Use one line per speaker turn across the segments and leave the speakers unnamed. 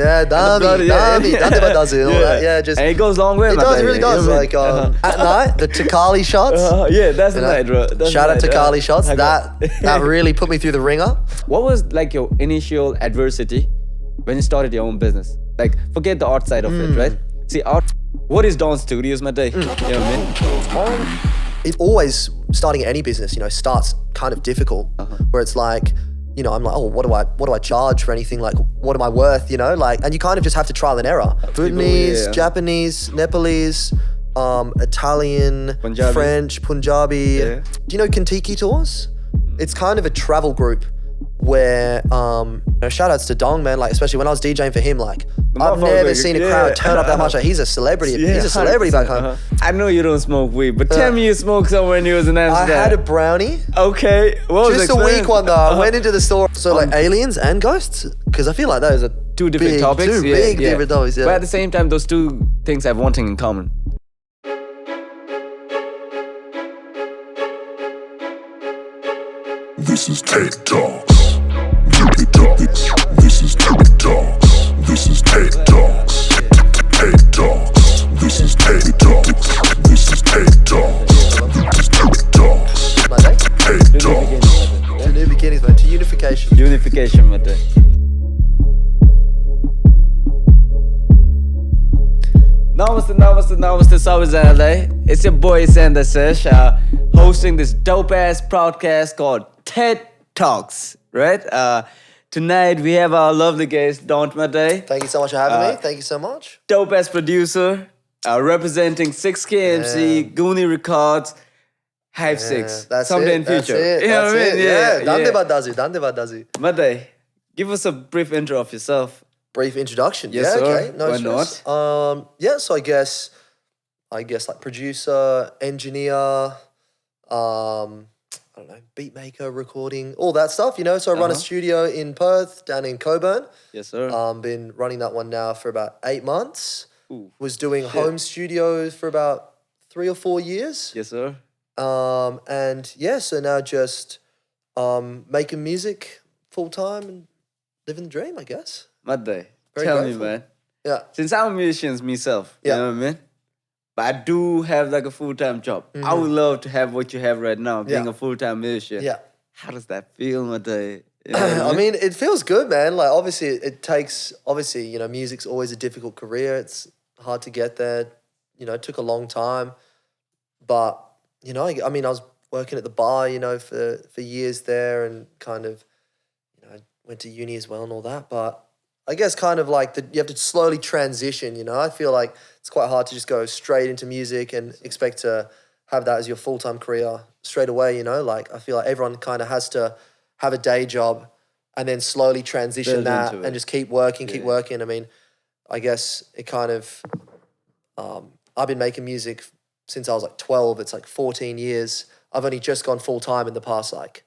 Yeah, Dami, Dami does it and all that. Yeah, just
and it goes a long way.
it does, it really does. Like at night, the Takali shots.
Yeah, that's the night, bro. That's
Shout out to Takali shots.
Okay.
That really put me through the ringer.
What was like your initial adversity when you started your own business? Like, forget the art side of it, right? See, art. What is Daunt Studios, my day? You know what I mean?
It's always starting any business, starts kind of difficult, where it's like, I'm like, oh, what do I charge for anything? Like, what am I worth? And you kind of just have to trial and error. Bhutanese, Japanese, Nepalese, Italian,
Punjabi.
French, Punjabi.
Yeah.
Do you know Kentucky Tours? It's kind of a travel group where, shout outs to Dong, man, like, especially when I was DJing for him, like, I've never seen a crowd turn up that much. Like, he's a celebrity. He's a celebrity back home.
I know you don't smoke weed, but tell me you smoked somewhere when you was in Amsterdam.
I had a brownie.
Okay. What was
Just a weak one though. I went into the store. So like aliens and ghosts? Because I feel like those are
two different topics.
Two big different topics, yeah.
But at the same time, those two things have one thing in common.
This is Thet Talks. Thet Talks. This is Thet Talks. This is Thet Talks. Thet Talks. This is Thet Talks. This is Thet Talks. This is Thet Talks. Thet Talks.
To new beginnings, man. To unification.
Unification, my day. Namaste, South LA. It's your boy Sander Sesh, hosting this dope ass podcast called Thet Talks, right? Tonight we have our lovely guest, Daunt, my day.
Thank you so much for having me. Thank you so much.
Dope ass producer, representing 6KMC, Goonie Records, Hive 6.
That's
someday
it.
in future.
That's it.
You know what I mean?
Yeah. Dande badazi.
My day, give us a brief intro of yourself.
Brief introduction.
Yes,
yeah,
sir.
okay. No
Why
stress.
not?
So I guess like producer, engineer, I don't know, beat maker, recording, all that stuff, So I run a studio in Perth, down in Coburn.
Yes, sir.
Been running that one now for about 8 months.
Ooh,
Was doing home studios for about 3 or 4 years.
yes, sir.
So now just making music full time and living the dream, I guess.
My day.
Very
Tell
grateful.
me, man.
Yeah.
Since I'm a musician myself, you know what I mean? But I do have like a full-time job. I would love to have what you have right now, being a full-time musician.
Yeah.
How does that feel, my day? You know what
I mean, it feels good, man. Like, obviously, it takes, music's always a difficult career. It's hard to get there. It took a long time. But, I was working at the bar, for years there and kind of, went to uni as well and all that. But I guess kind of like you have to slowly transition, I feel like it's quite hard to just go straight into music and expect to have that as your full-time career straight away, Like, I feel like everyone kind of has to have a day job and then slowly transition
Build
that
into it.
and just keep working. I mean, I guess it kind of, I've been making music since I was like 12. It's like 14 years. I've only just gone full-time in the past like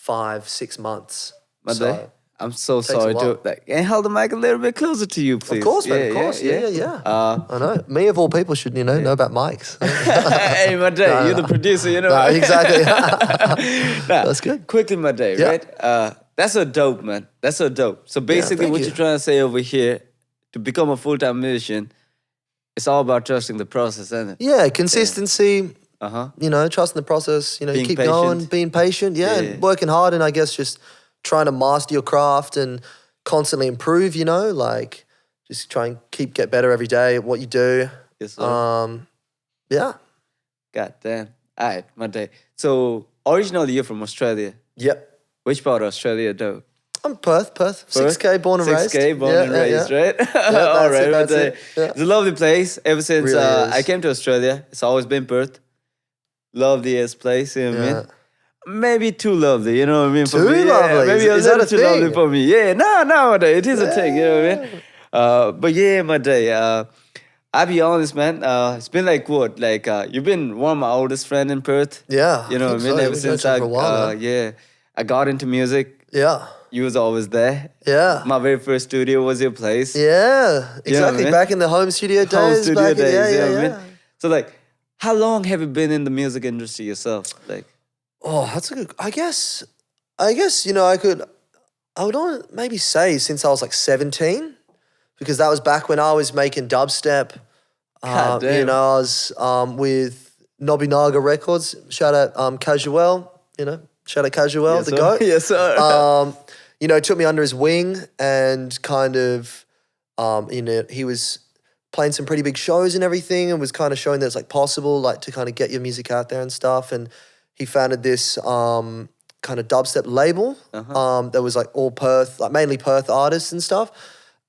5-6 months.
My
So,
day. I'm so
takes a
sorry
while.
to can you hold the mic a little bit closer to you, please.
Of course, man. Of course. Yeah. I know. Me of all people should, know about mics.
Hey, my day, you're the producer,
Exactly.
Nah,
That's good.
Quickly, my day,
Yeah.
right? That's so dope, man. That's so dope. So basically,
thank
what
you.
you're trying to say over here, to become a full-time musician, it's all about trusting the process, isn't it?
Yeah, consistency,
Uh-huh.
trusting the process,
Being
keep
patient.
going, being patient,
Yeah.
and working hard, and I guess just trying to master your craft and constantly improve, like just try and get better every day at what you do.
Yes, sir.
Yeah.
God damn. All right, my day. So, originally, you're from Australia.
Yep.
Which part of Australia, though?
I'm Perth. 6K born and raised.
6K born and raised, right?
that's
All right,
it,
my
that's
day.
it. Yeah.
It's a lovely place. Ever since
Really is.
I came to Australia, it's always been Perth. Loveliest place, you know what I mean? Maybe too lovely, you know what I mean? For
Too
me,
lovely?
Maybe
Is
a
that
little
a
too
thing?
lovely for me. Yeah, no, it is a thing, you know what I mean? But yeah, my day. I'll be honest, man. It's been like what? Like you've been one of my oldest friends in Perth.
Yeah.
You know what I mean?
So.
Ever
We've
since
known each other for a while now.
I got into music.
Yeah.
You was always there.
Yeah.
My very first studio was your place.
Yeah. Exactly.
man.
Back in the home studio days.
Home studio
back in,
days, you know what I
yeah.
mean? So like, how long have you been in the music industry yourself? Like,
Oh, that's a good. I guess. I would maybe say since I was like 17. because that was back when I was making dubstep.
God damn.
You know, I was with Nobunaga Records. Shout out Casual, you know, shout out Casual,
Yes,
the
sir.
GOAT.
Yes, sir.
You know, took me under his wing and kind of, you know, he was playing some pretty big shows and everything and was kind of showing that it's like possible, like to kind of get your music out there and stuff. And he founded this kind of dubstep label that was like all Perth, like mainly Perth artists and stuff.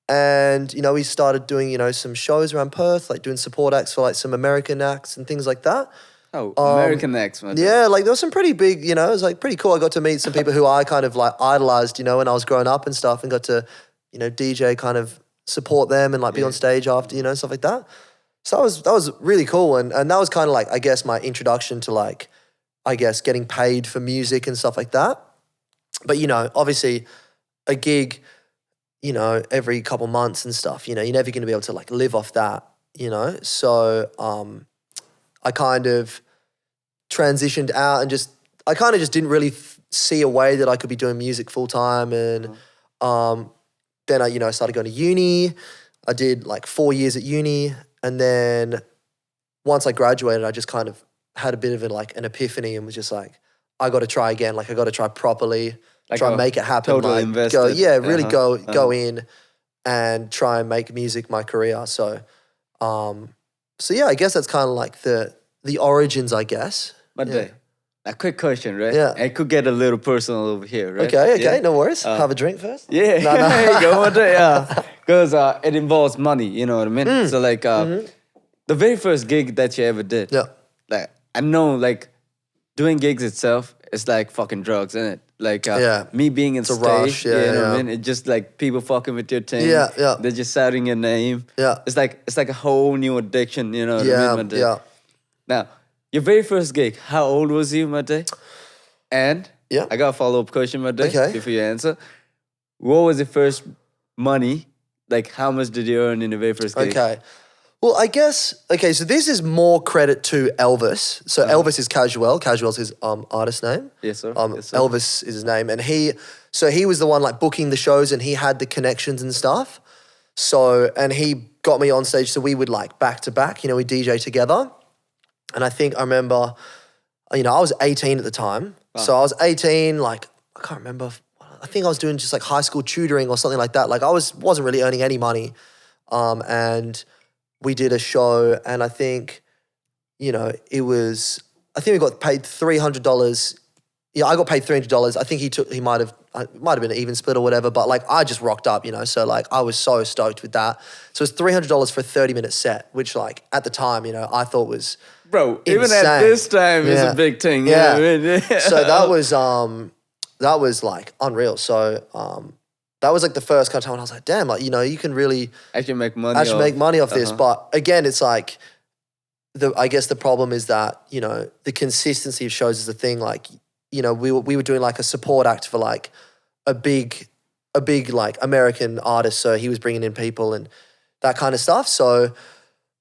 And, you know, we started doing, you know, some shows around Perth, like doing support acts for like some American acts and things like that.
Oh, American X, man.
Yeah, like there was some pretty big, you know, it was like pretty cool. I got to meet some people who I kind of like idolized, you know, when I was growing up and stuff, and got to, you know, DJ kind of support them and like be on stage after, you know, stuff like that. So that was really cool. And that was kind of like, I guess, my introduction to like, I guess, getting paid for music and stuff like that. But, you know, obviously a gig, you know, every couple months and stuff, you know, you're never going to be able to like live off that, you know. So I kind of transitioned out and I kind of just didn't really see a way that I could be doing music full time. And then I, you know, started going to uni. I did like 4 years at uni. And then once I graduated, I just kind of had a bit of an epiphany and was just like, I got to try again. Like I got to try properly,
Like
try and make it happen.
totally
Like
invested.
go, yeah, really go in and try and make music my career. So, yeah, I guess that's kind of like the origins, I guess.
But
Yeah.
a quick question, right?
Yeah.
I could get a little personal over here, right?
Okay,
Yeah.
no worries. Have a drink first.
Yeah,
No, no.
There you go, Mate, yeah. Because it involves money, you know what I mean? So like the very first gig that you ever did,
Yeah.
like I know like doing gigs itself is like fucking drugs, isn't it? Like me being in
a
stage,
rush,
you know what
yeah.
I mean? It's just like people fucking with your thing.
Yeah, yeah.
They're just shouting your name.
Yeah.
It's like a whole new addiction, you know what I
Yeah,
mean? Mate?
yeah.
Now, your very first gig, how old was you, Mate? And
Yeah.
I got a follow-up question, Mate,
Okay.
before you answer. What was the first money? Like, how much did you earn in the very first gig?
Okay. Well, I guess, so this is more credit to Elvis. So Elvis is Casual. Casual's his artist name.
Yes, sir. Yes, sir.
Elvis is his name. And he was the one like booking the shows and he had the connections and stuff. So, and he got me on stage. So we would like back to back, you know, we DJ together. And I think I remember, you know, I was 18 at the time. So I was 18, like, I can't remember. I think I was doing just like high school tutoring or something like that. Like I wasn't really earning any money. And we did a show and I think, you know, I think we got paid $300. Yeah, I got paid $300. I think it might have been an even split or whatever, but like I just rocked up, you know, so like I was so stoked with that. So it's $300 for a 30-minute set, which like at the time, you know, I thought was
Bro, even
insane.
at this time, it's
Yeah.
a big thing. You
Yeah.
know what I mean? Yeah.
So that was like unreal. So that was like the first kind of time when I was like, damn, like, you know, you can really
Actually make money
make money off this. But again, it's like, I guess the problem is that, you know, the consistency of shows is the thing. Like, you know, we were doing like a support act for like a big like American artist. So he was bringing in people and that kind of stuff. So,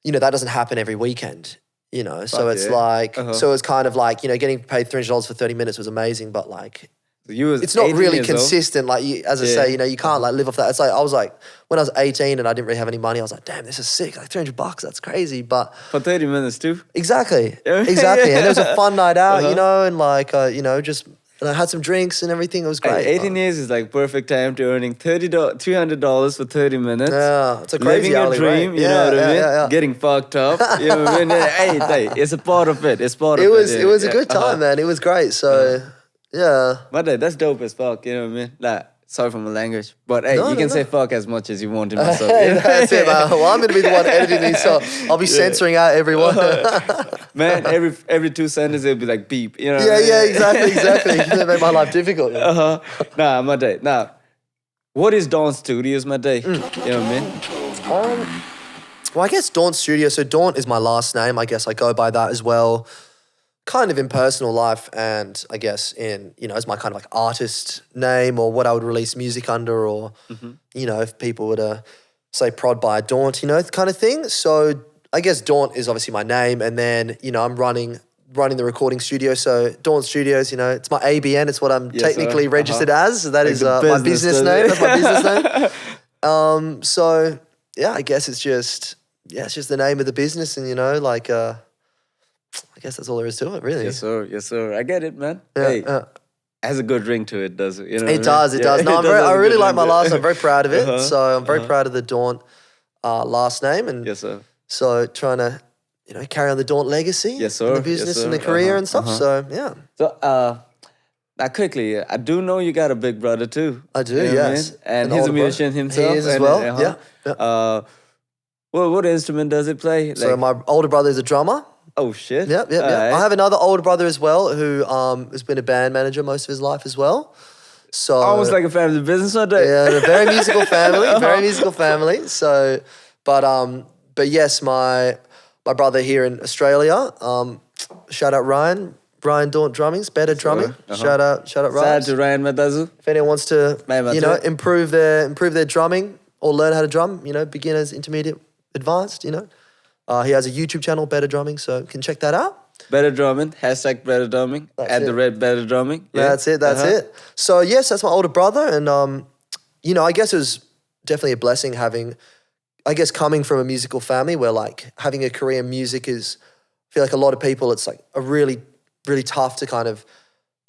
you know, that doesn't happen every weekend, you know. So it's like, so it's kind of like, you know, getting paid $300 for 30 minutes was amazing, but like, it's not
18
really
years old.
consistent. Like, as I say, you know, you can't like live off that. It's like, I was like, when I was 18 and I didn't really have any money, I was like, damn, this is sick. Like $300, that's crazy. But
For 30 minutes too?
exactly.
Yeah.
And it was a fun night out, you know, and like, you know, and I had some drinks and everything. It was great.
18 years is like perfect time to earning $300 for 30 minutes.
Yeah, it's a crazy
Living a
hourly
dream,
rate.
you know what I mean?
Yeah.
Getting fucked up. You know what I mean? Hey, it's a part of it. It's part of it.
It was a good time, man. It was great. So, yeah.
But that's dope as fuck, you know what I mean? Like, sorry for my language. But hey, you can say fuck as much as you want in myself.
Hey, that's it, man. Well, I'm going to be the one editing these, so I'll be censoring out everyone.
Man, every 2 sentences it'll be like beep. You know what I mean?
Yeah, exactly. That made my life difficult. Yeah.
Nah, my day. Now, what is Daunt Studios, my day? You know what I mean?
Well, I guess Daunt Studio. So Daunt is my last name. I guess I go by that as well. Kind of in personal life and I guess in, you know, as my kind of like artist name or what I would release music under or, you know, if people were to say prod by Daunt, you know, kind of thing. So I guess Daunt is obviously my name and then, you know, I'm running the recording studio. So Daunt Studios, you know, it's my ABN. It's what I'm technically registered as. So that is my business name. That's my business name. So yeah, I guess it's just the name of the business, and like I guess that's all there is to it, really.
Yes, sir. Yes, sir. I get it, man.
Yeah,
Hey,
yeah.
has a good ring to it, does it? You know what I
It
mean?
does, it
Yeah,
does. No,
it does have
I
a
really
good
like
ring
my
to
last name. I'm very proud of it.
Uh-huh,
So I'm very proud of the Daunt last name, and
Yes, sir.
so trying to carry on the Daunt legacy,
Yes, sir.
in the
Yes,
business and the
sir.
career
Uh-huh,
and stuff.
uh-huh.
So yeah,
So, now quickly, I do know you got a big brother too.
I do.
You know what I
Yes,
mean? And
An
he's a
older brother.
musician himself.
He is as
and,
well.
uh-huh.
Yeah.
What instrument does he play?
So my older brother is a drummer.
Oh shit.
Yep.
Alright.
I have another older brother as well who has been a band manager most of his life as well. So
Almost like a family business, aren't they?
yeah, a very musical family, very musical family. So, but yes, my brother here in Australia. Shout out Ryan Daunt Drumming's Better Drumming. Shout out
Shout out
Ryan.
to Ryan Matazu.
If anyone wants to,
Mate,
improve their drumming or learn how to drum, beginners, intermediate, advanced, he has a YouTube channel, Better Drumming, so you can check that out.
Better drumming. Hashtag better drumming.
That's it.
@ better drumming. Yeah.
That's it. So yes, that's my older brother, and I guess it was definitely a blessing coming from a musical family where like having a career in music is, I feel like a lot of people, it's like a really, really tough to kind of,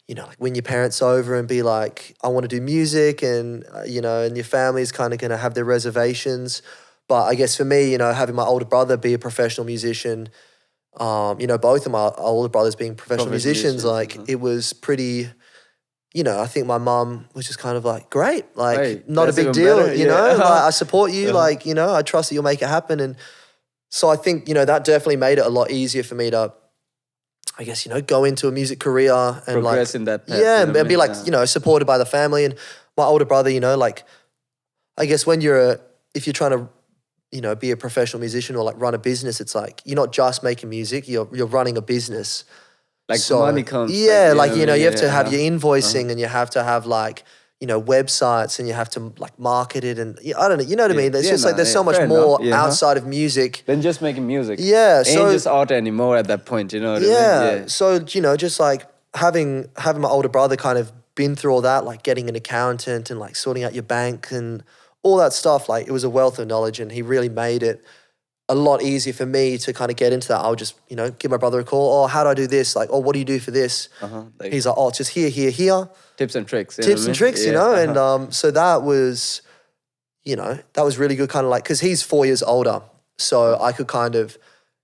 like win your parents over and be like, I want to do music, and and your family's kind of going to have their reservations. But I guess for me, having my older brother be a professional musician, both of my older brothers being professional musicians, like it was pretty, I think my mum was just kind of like, great, like
Hey,
not a
that's
big
even
deal,
better,
like, I support you, like, I trust that you'll make it happen. And so I think, that definitely made it a lot easier for me to, I guess, go into a music career and
Progress
like,
in that path,
yeah,
you know what I
and be
mean?
like, supported by the family. And my older brother, like, I guess if you're trying to, be a professional musician or like run a business, it's like you're not just making music, you're running a business.
Like
So,
money comes.
yeah,
like,
you have to have
yeah.
your invoicing and you have to have like, websites, and you have to like market it, and I don't know, you know what I mean? It's just like there's so much
fair
more
enough, yeah.
outside of music.
Than just making music.
Yeah,
Ain't
so
just art anymore at that point, you know what I mean?
yeah, so just like having my older brother kind of been through all that, like getting an accountant and like sorting out your bank and all that stuff, like it was a wealth of knowledge, and he really made it a lot easier for me to kind of get into that. I'll just, give my brother a call. Oh, how do I do this? Like, oh, what do you do for this?
Like
He's like, oh, it's just here.
tips and tricks.
Tips and tricks, and so that was, that was really good, kind of like, because he's 4 years older, so I could kind of,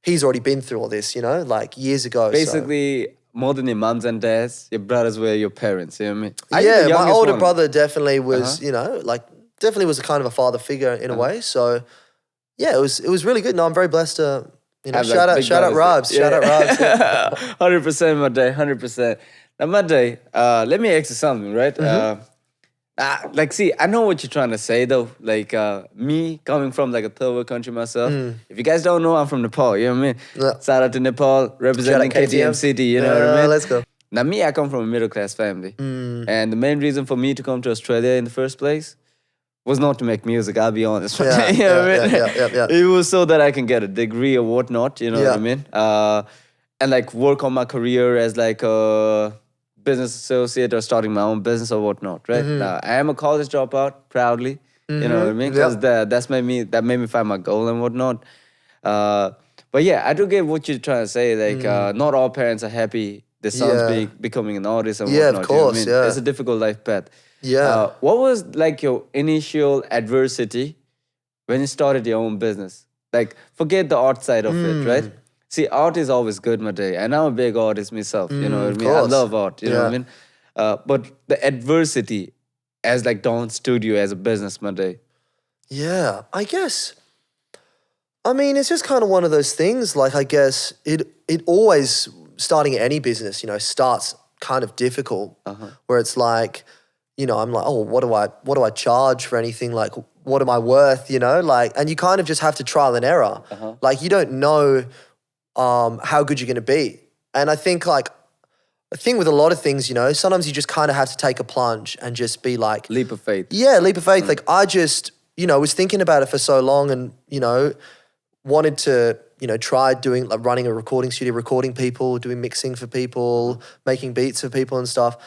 he's already been through all this, like years ago.
Basically, more than your mums and dads, your brothers were your parents, you know what I mean? Are you
Yeah,
the
my
youngest
older
one?
brother definitely was, definitely was a kind of a father figure in a way. So yeah, it was really good. No, I'm very blessed to,
Have, like,
shout out
big brothers.
Robs, shout out Robs. Yeah.
100%, my day, 100%. Now, my day, let me ask you something, right? See, I know what you're trying to say, though. Like, me coming from like a third world country myself. If you guys don't know, I'm from Nepal, you know what I mean?
Yeah.
Shout out to Nepal, representing
Shout out
KTM
KTM.
City, you know what I mean?
Let's go.
Now, me, I come from a middle-class family. And the main reason for me to come to Australia in the first place was not to make music, I'll be honest.
Yeah,
You know what I mean?
yeah.
It was so that I can get a degree or whatnot, you know what I mean? And like work on my career as like a business associate or starting my own business or whatnot, right? Now, I am a college dropout, proudly, you know what I mean? Because that made me find my goal and whatnot. But yeah, I do get what you're trying to say. Like, not all parents are happy their sons becoming an artist and
Yeah,
whatnot.
of
you know what
course,
I mean?
yeah.
It's a difficult life path.
Yeah.
What was like your initial adversity when you started your own business? Like, forget the art side of it, right? See, art is always good, my day. And I'm a big artist myself, you know what I mean? I
course.
love art, you know what I
Yeah.
mean? But the adversity as like Daunt Studio as a business, my day.
Yeah, I guess. I mean, it's just kind of one of those things. Like, I guess it always, starting any business, starts kind of difficult. Where it's like, I'm like, oh, what do I charge for anything? Like, what am I worth? Like, and you kind of just have to trial and error. Like, you don't know how good you're going to be. And I think like, the thing with a lot of things, sometimes you just kind of have to take a plunge and just be like,
Leap of faith.
yeah, leap of faith. Like I just, was thinking about it for so long and, wanted to, try doing like running a recording studio, recording people, doing mixing for people, making beats for people and stuff.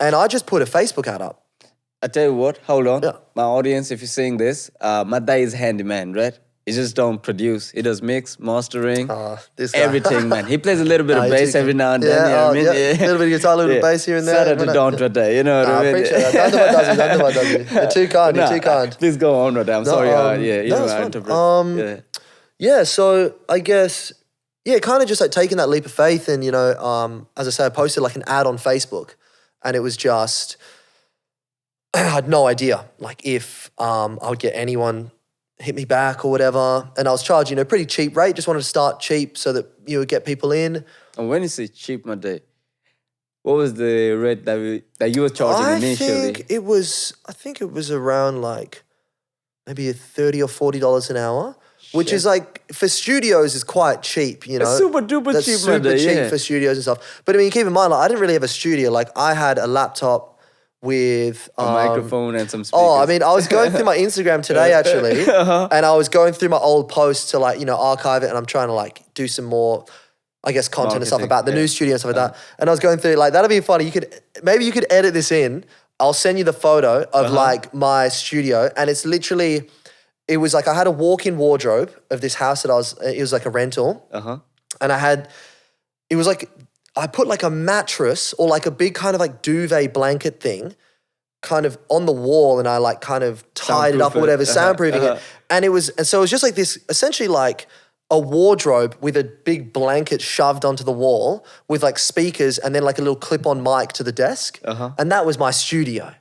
And I just put a Facebook ad up.
I tell you what, hold on.
Yeah.
My audience, if you're seeing this, my dad is handyman, right? He just don't produce. He does mix, mastering,
This guy.
everything, man. He plays a little bit of
Nah,
bass every now and then.
Yeah,
you know what I mean?
yeah. A little bit of guitar, a little bit of bass here and there.
Shout out to
When I-
Daunt right there, you know what
Nah,
I
I
mean?
appreciate that. Don't know what does it. You're too kind. You're too kind.
Please go on right there. I'm sorry. Yeah, you
no,
know,
it's
I
fine.
interpret.
Yeah, so I guess, kind of just like taking that leap of faith and, as I say, I posted like an ad on Facebook and it was just, I had no idea like if I would get anyone hit me back or whatever. And I was charging, pretty cheap rate, just wanted to start cheap so that you would get people in.
And when you say cheap, my day, what was the rate that you were charging initially?
I think it was around like maybe $30 or $40 an hour. Which is like, for studios is quite cheap,
It's super duper
That's
cheap,
super
man.
cheap
Yeah.
for studios and stuff. But I mean, keep in mind, like, I didn't really have a studio. Like, I had a laptop with
A microphone and some speakers.
I mean, I was going through my Instagram today actually, and I was going through my old posts to like, archive it, and I'm trying to like do some more, I guess, content and stuff
Marketing,
about the new studio and stuff like that. And I was going through like, that'd be funny. Maybe you could edit this in. I'll send you the photo of like my studio, and it's literally. It was like I had a walk-in wardrobe of this house that it was like a rental. And it was like, I put like a mattress or like a big kind of like duvet blanket thing kind of on the wall and I like kind of tied it up or whatever, soundproofing it. And so it was just like this, essentially like a wardrobe with a big blanket shoved onto the wall with like speakers and then like a little clip-on mic to the desk. And that was my studio.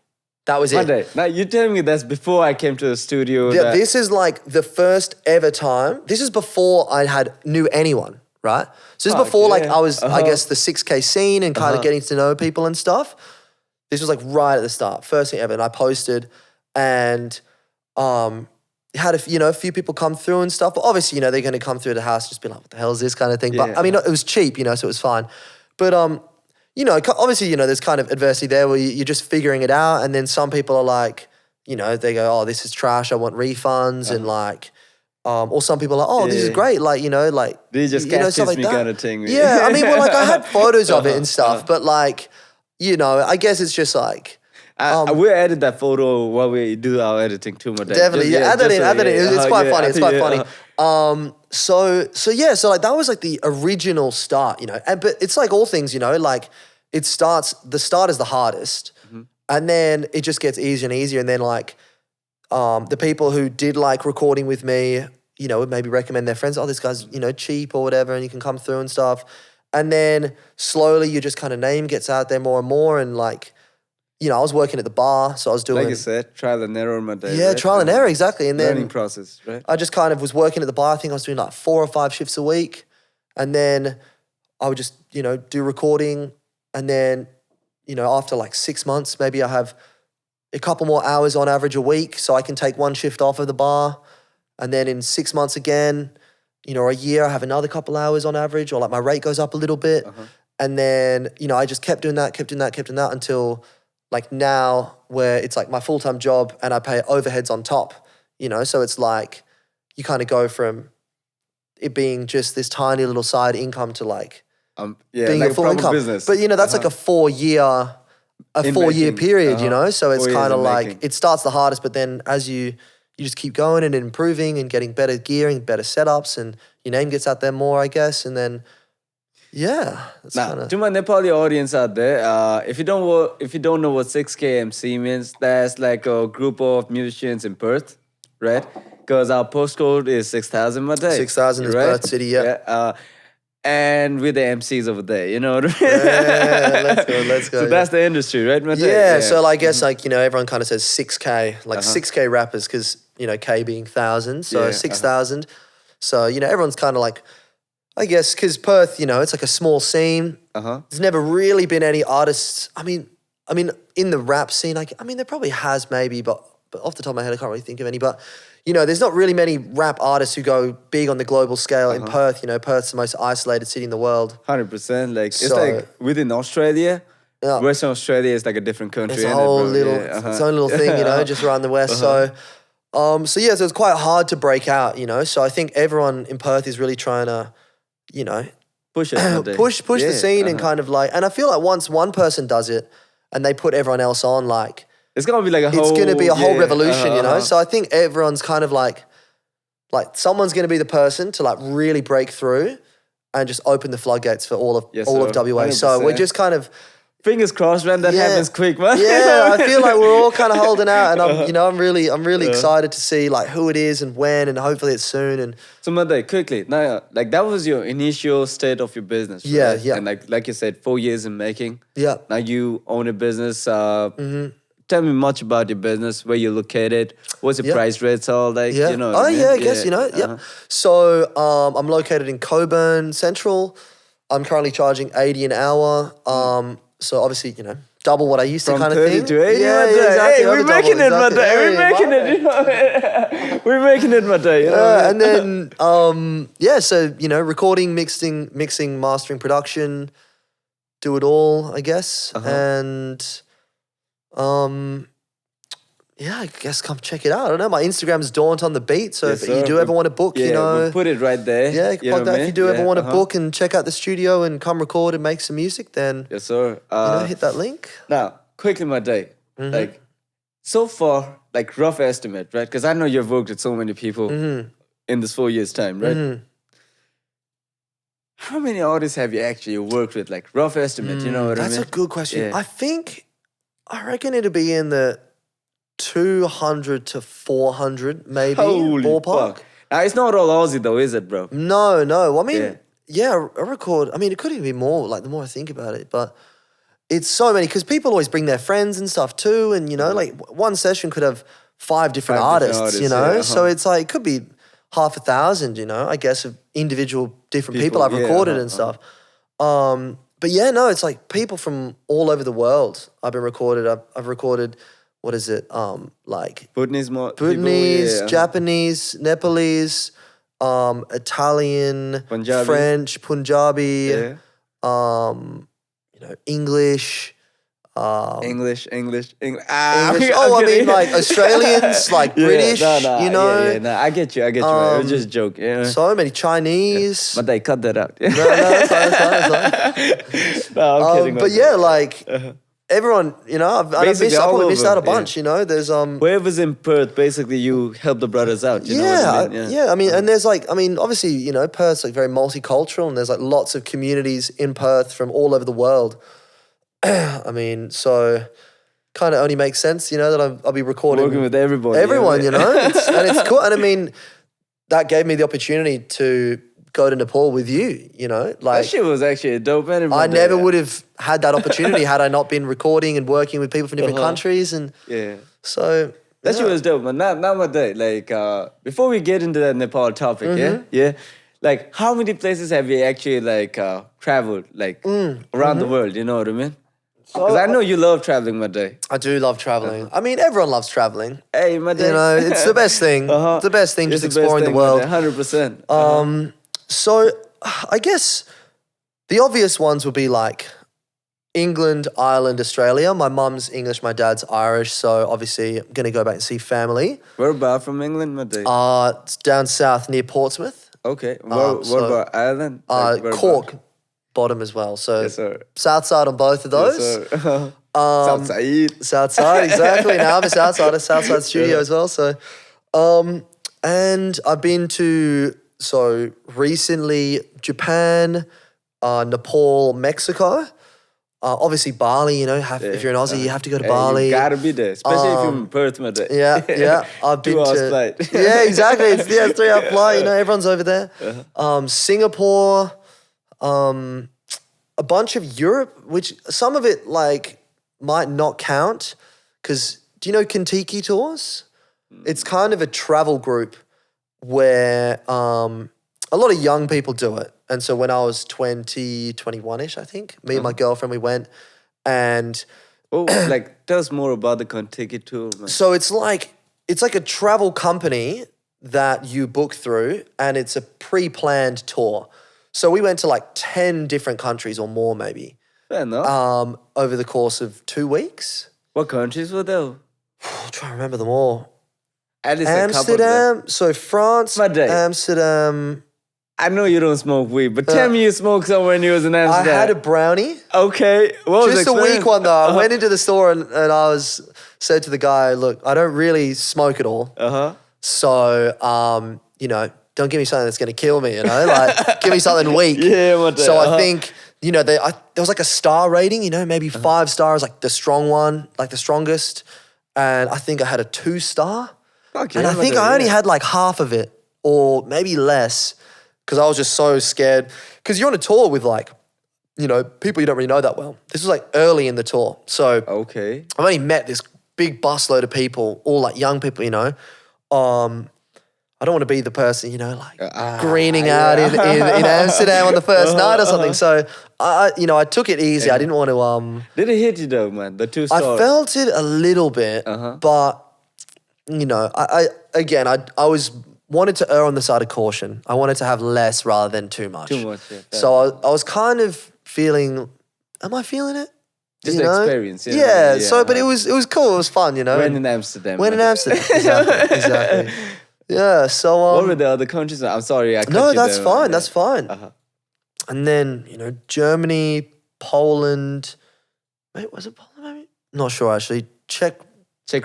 That was it.
Monday. Now you're telling me that's before I came to the studio.
Yeah, this is like the first ever time. This is before I knew anyone, right? So this is before like I was, I guess, the 6K scene and kind of getting to know people and stuff. This was like right at the start, first thing ever. And I posted and had a few people come through and stuff. But obviously, they're going to come through the house and just be like, what the hell is this kind of thing? But I mean, it was cheap, so it was fine. But obviously, there's kind of adversity there where you're just figuring it out. And then some people are like, they go, oh, this is trash. I want refunds. And like, or some people are like, oh, this is great. Like, like.
They just catfish me kind of thing.
Yeah. I mean, well, like I had photos of it and stuff, but like, I guess it's just like.
We'll edit that photo while we do our editing too, my dad.
Definitely. Add that in. It's quite funny. It's quite funny. So like that was like the original start, but it's like all things, like the start is the hardest and then it just gets easier and easier. And then like, the people who did like recording with me, would maybe recommend their friends, oh, this guy's, cheap or whatever, and you can come through and stuff. And then slowly your just kind of name gets out there more and more. And like, I was working at the bar, so I was doing...
Like you said, trial and error, my day.
Yeah,
right?
trial and error, exactly. And then...
Learning process, right?
I just kind of was working at the bar. I think I was doing like 4 or 5 shifts a week. And then I would just, do recording. And then, after like 6 months, maybe I have a couple more hours on average a week, so I can take 1 shift off of the bar. And then in 6 months again, or a year, I have another couple hours on average, or like my rate goes up a little bit. And then, I just kept doing that until... like now where it's like my full-time job and I pay overheads on top, so it's like you kind of go from it being just this tiny little side income to like being
like
a full income.
Business.
But that's like a 4-year period, so it's kind of like it starts the hardest, but then as you just keep going and improving and getting better gear and better setups and your name gets out there more, I guess, and then that's
now,
kinda...
to my Nepali audience out there, if you don't know what 6K MC means, that's like a group of musicians in Perth, right? Because our postcode is 6,000 my day.
6,000 is Perth City, yeah.
And we're the MCs over there, you know what I mean?
Yeah, let's go.
So that's the industry, right? my day?
Yeah, so I guess like, everyone kind of says 6K, like 6K rappers because, K being 1,000, so 6,000. So, everyone's kind of like, I guess because Perth, it's like a small scene. There's never really been any artists. I mean, in the rap scene, there probably has maybe, but off the top of my head, I can't really think of any. But there's not really many rap artists who go big on the global scale in Perth. Perth's the most isolated city in the world.
100%. Like it's like within Australia.
Yeah.
Western Australia is like a different country.
It's a whole little, its own little thing, just around the west. So it's quite hard to break out. So I think everyone in Perth is really trying to.
Push it.
push the scene and kind of like, and I feel like once one person does it and they put everyone else on, like,
It's gonna be like a whole.
It's going to be a whole revolution, you know.
uh-huh.
So I think everyone's kind of like someone's going to be the person to like really break through and just open the floodgates for all of
Yes,
all of
sir.
WA. So we're
100%.
just kind of
Fingers crossed, man. That happens quick, man.
yeah. I feel like we're all kind of holding out, and I'm really excited to see like who it is and when, and hopefully it's soon. And
So, Mate, quickly, now, like that was your initial state of your business, right?
Yeah, yeah.
And like you said, 4 years in making.
yeah.
Now you own a business. Tell me much about your business. Where you're located? What's the
Yeah.
price rates all like?
Yeah.
You know.
Oh
what I mean?
yeah, I guess you know.
uh-huh.
Yeah. So I'm located in Coburn Central. I'm currently charging 80 an hour. So obviously, you know, double what I used to
From
kind of
30
thing.
to 80,
Yeah,
Mate.
exactly.
Hey, we're
over double,
making it,
exactly.
Mate. We're
Hey,
making
wow.
it. You know? We're making it, Mate. You know?
And then yeah, so you know, recording, mixing, mastering, production, do it all, I guess. And yeah, I guess come check it out. I don't know. My Instagram's Daunt on the beat. So
Yes,
if you
sir.
do ever want to book,
Yeah,
you know,
we'll put it right there.
yeah, you can
you know
plug
what
that.
I
If you
mean?
do ever
Yeah,
want to book and check out the studio and come record and make some music, then
Yes, sir.
you know, hit that link.
Now, quickly, Mate.
Mm-hmm.
Like, so far, like rough estimate, right? Because I know you've worked with so many people
Mm-hmm.
in this 4 years' time, right? How many artists have you actually worked with? Like rough estimate, you know what I
That's
mean?
a good question.
Yeah.
I reckon it'll be in the 200 to 400 maybe
Holy
ballpark.
fuck. Now, it's not all Aussie though, is it, bro?
No. I mean,
Yeah.
yeah, I record. I mean, it could even be more. Like the more I think about it, but it's so many because people always bring their friends and stuff too, and you know, like one session could have 5 different
5 different
artists. You
artists,
know,
yeah,
so it's like it could be half a thousand. You know, I guess of individual different people I've
yeah,
recorded and stuff. But yeah, no, it's like people from all over the world. I've recorded. What is it? Like
Bhutanese,
Bhutanese,
yeah.
Japanese, Nepalese, Italian,
Punjabi.
French, Punjabi,
Yeah.
you know, English.
English.
English.
I'm
I
kidding.
mean, like Australians, like British, you know.
Yeah, I get you, man. It was just a joke. Yeah.
So many Chinese.
But they cut that out.
No, that's fine.
No, I'm kidding.
But yeah, like everyone, you know, I've
Basically all
probably missed
over,
out a bunch. You know, there's
Whoever's in Perth, basically you help the brothers out. You know what I mean?
yeah. I mean, and there's like, I mean, obviously, you know, Perth's like very multicultural, and there's like lots of communities in Perth from all over the world. I mean, so kind of only makes sense, you know, that I'll be recording
Working with everybody.
everyone, you know, and it's cool. And I mean, that gave me the opportunity to go to Nepal with you, you know,
That
like
shit was actually a dope anime.
I never would have had that opportunity had I not been recording and working with people from different countries, and
Yeah.
so
That shit was dope, man. Now my day. Like, before we get into that Nepal topic,
Mm-hmm.
yeah? Like, how many places have you actually, like, traveled, like, around the world? You know what I mean? Because I know you love traveling, my day.
I do love traveling. I mean, everyone loves traveling.
Hey, my day.
You know, it's the best thing. It's the best thing, just exploring the world.
100%.
So I guess the obvious ones would be like England, Ireland, Australia. My mum's English, my dad's Irish, so obviously I'm gonna go back and see family.
Where about from England, my day?
It's down south near Portsmouth.
Okay. What
so-
about Ireland? Like, where
Cork,
about?
bottom as well. So
Yes, sir.
south side on both of those.
Yes, sir. Southside.
South side, exactly. Now I'm a South Side studio as well. So, and I've been to recently Japan, Nepal, Mexico. Obviously Bali. You know, if you're an Aussie, you have to go to
Hey,
Bali.
You gotta be there, especially if you're in Perth, my day.
Yeah. I've been
2 hours
to.
flight.
Yeah, exactly. It's 3-hour flight. You know, everyone's over there. Singapore, a bunch of Europe, which some of it like might not count, because do you know Kentucky Tours? It's kind of a travel group where a lot of young people do it. And so when I was 20, 21-ish, I think, me and my girlfriend, we went, and
Oh, like, tell us more about the Kentucky tour, man.
so it's like a travel company that you book through, and it's a pre-planned tour. So we went to like 10 different countries or more maybe
Fair enough.
over the course of 2 weeks.
What countries were there?
I'm trying to remember them all.
At least a couple of them.
Amsterdam, so France,
My day.
Amsterdam,
I know you don't smoke weed, but tell me you smoked somewhere when you was in
I
Amsterdam.
had a brownie.
Okay. What was
Just
the
a weak
experience?
one though. I went into the store and I said to the guy, look, I don't really smoke at all. So, don't give me something that's going to kill me, like give me something weak.
Yeah, what the-
So I think, there was like a star rating, maybe 5 stars, like the strong one, like the strongest. And I think I had a 2-star.
Okay,
And I think I only had like half of it or maybe less because I was just so scared. Because you're on a tour with like, people you don't really know that well. This was like early in the tour. So
Okay.
I've only met this big busload of people, all like young people, I don't want to be the person, greening out in Amsterdam on the first night or something. So I took it easy. I didn't want to.
Did it hit you though, man? The 2
I
stars.
felt it a little bit, but I was wanted to err on the side of caution. I wanted to have less rather than too much.
Too much, yeah.
So I was kind of feeling. Am I feeling it?
Just the experience.
Yeah. So, but it was cool. It was fun.
When in Amsterdam.
When in Amsterdam. Exactly. Yeah. So.
What were the other countries? I'm sorry, I cut
No,
you
that's
there,
fine.
man.
That's fine. And then Germany, Poland. Wait, was it Poland? Maybe not sure actually. Czech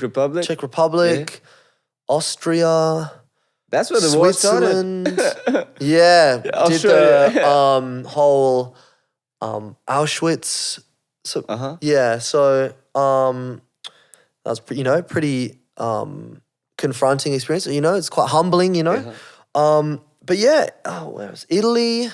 Republic.
Austria.
That's where the war started.
Switzerland. Yeah. Did
Australia.
the whole Auschwitz. So yeah. So that was pretty confronting experience. It's quite humbling. But yeah. Oh, where was Italy?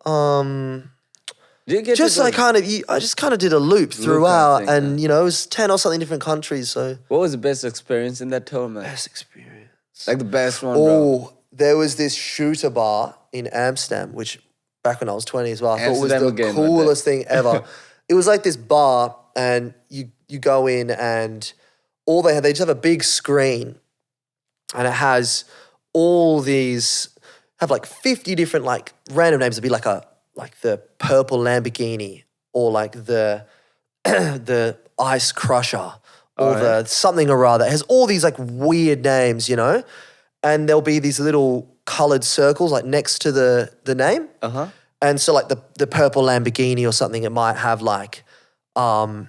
Did you get
Just
to
like I just kind of did a loop throughout,
thing,
and it was 10 or something different countries. So
What was the best experience in that tour, man?
best experience.
Like the best one, bro.
Oh, there was this shooter bar in Amsterdam, which back when I was 20 as well, I thought was
Amsterdam
the
again,
coolest thing ever. It was like this bar, and you go in, and they just have a big screen, and it has all these have like 50 different like random names. It'd be like the purple Lamborghini, or like the the ice crusher, or the something or other. It has all these like weird names, and there'll be these little colored circles like next to the name. And so like the purple Lamborghini or something, it might have like, might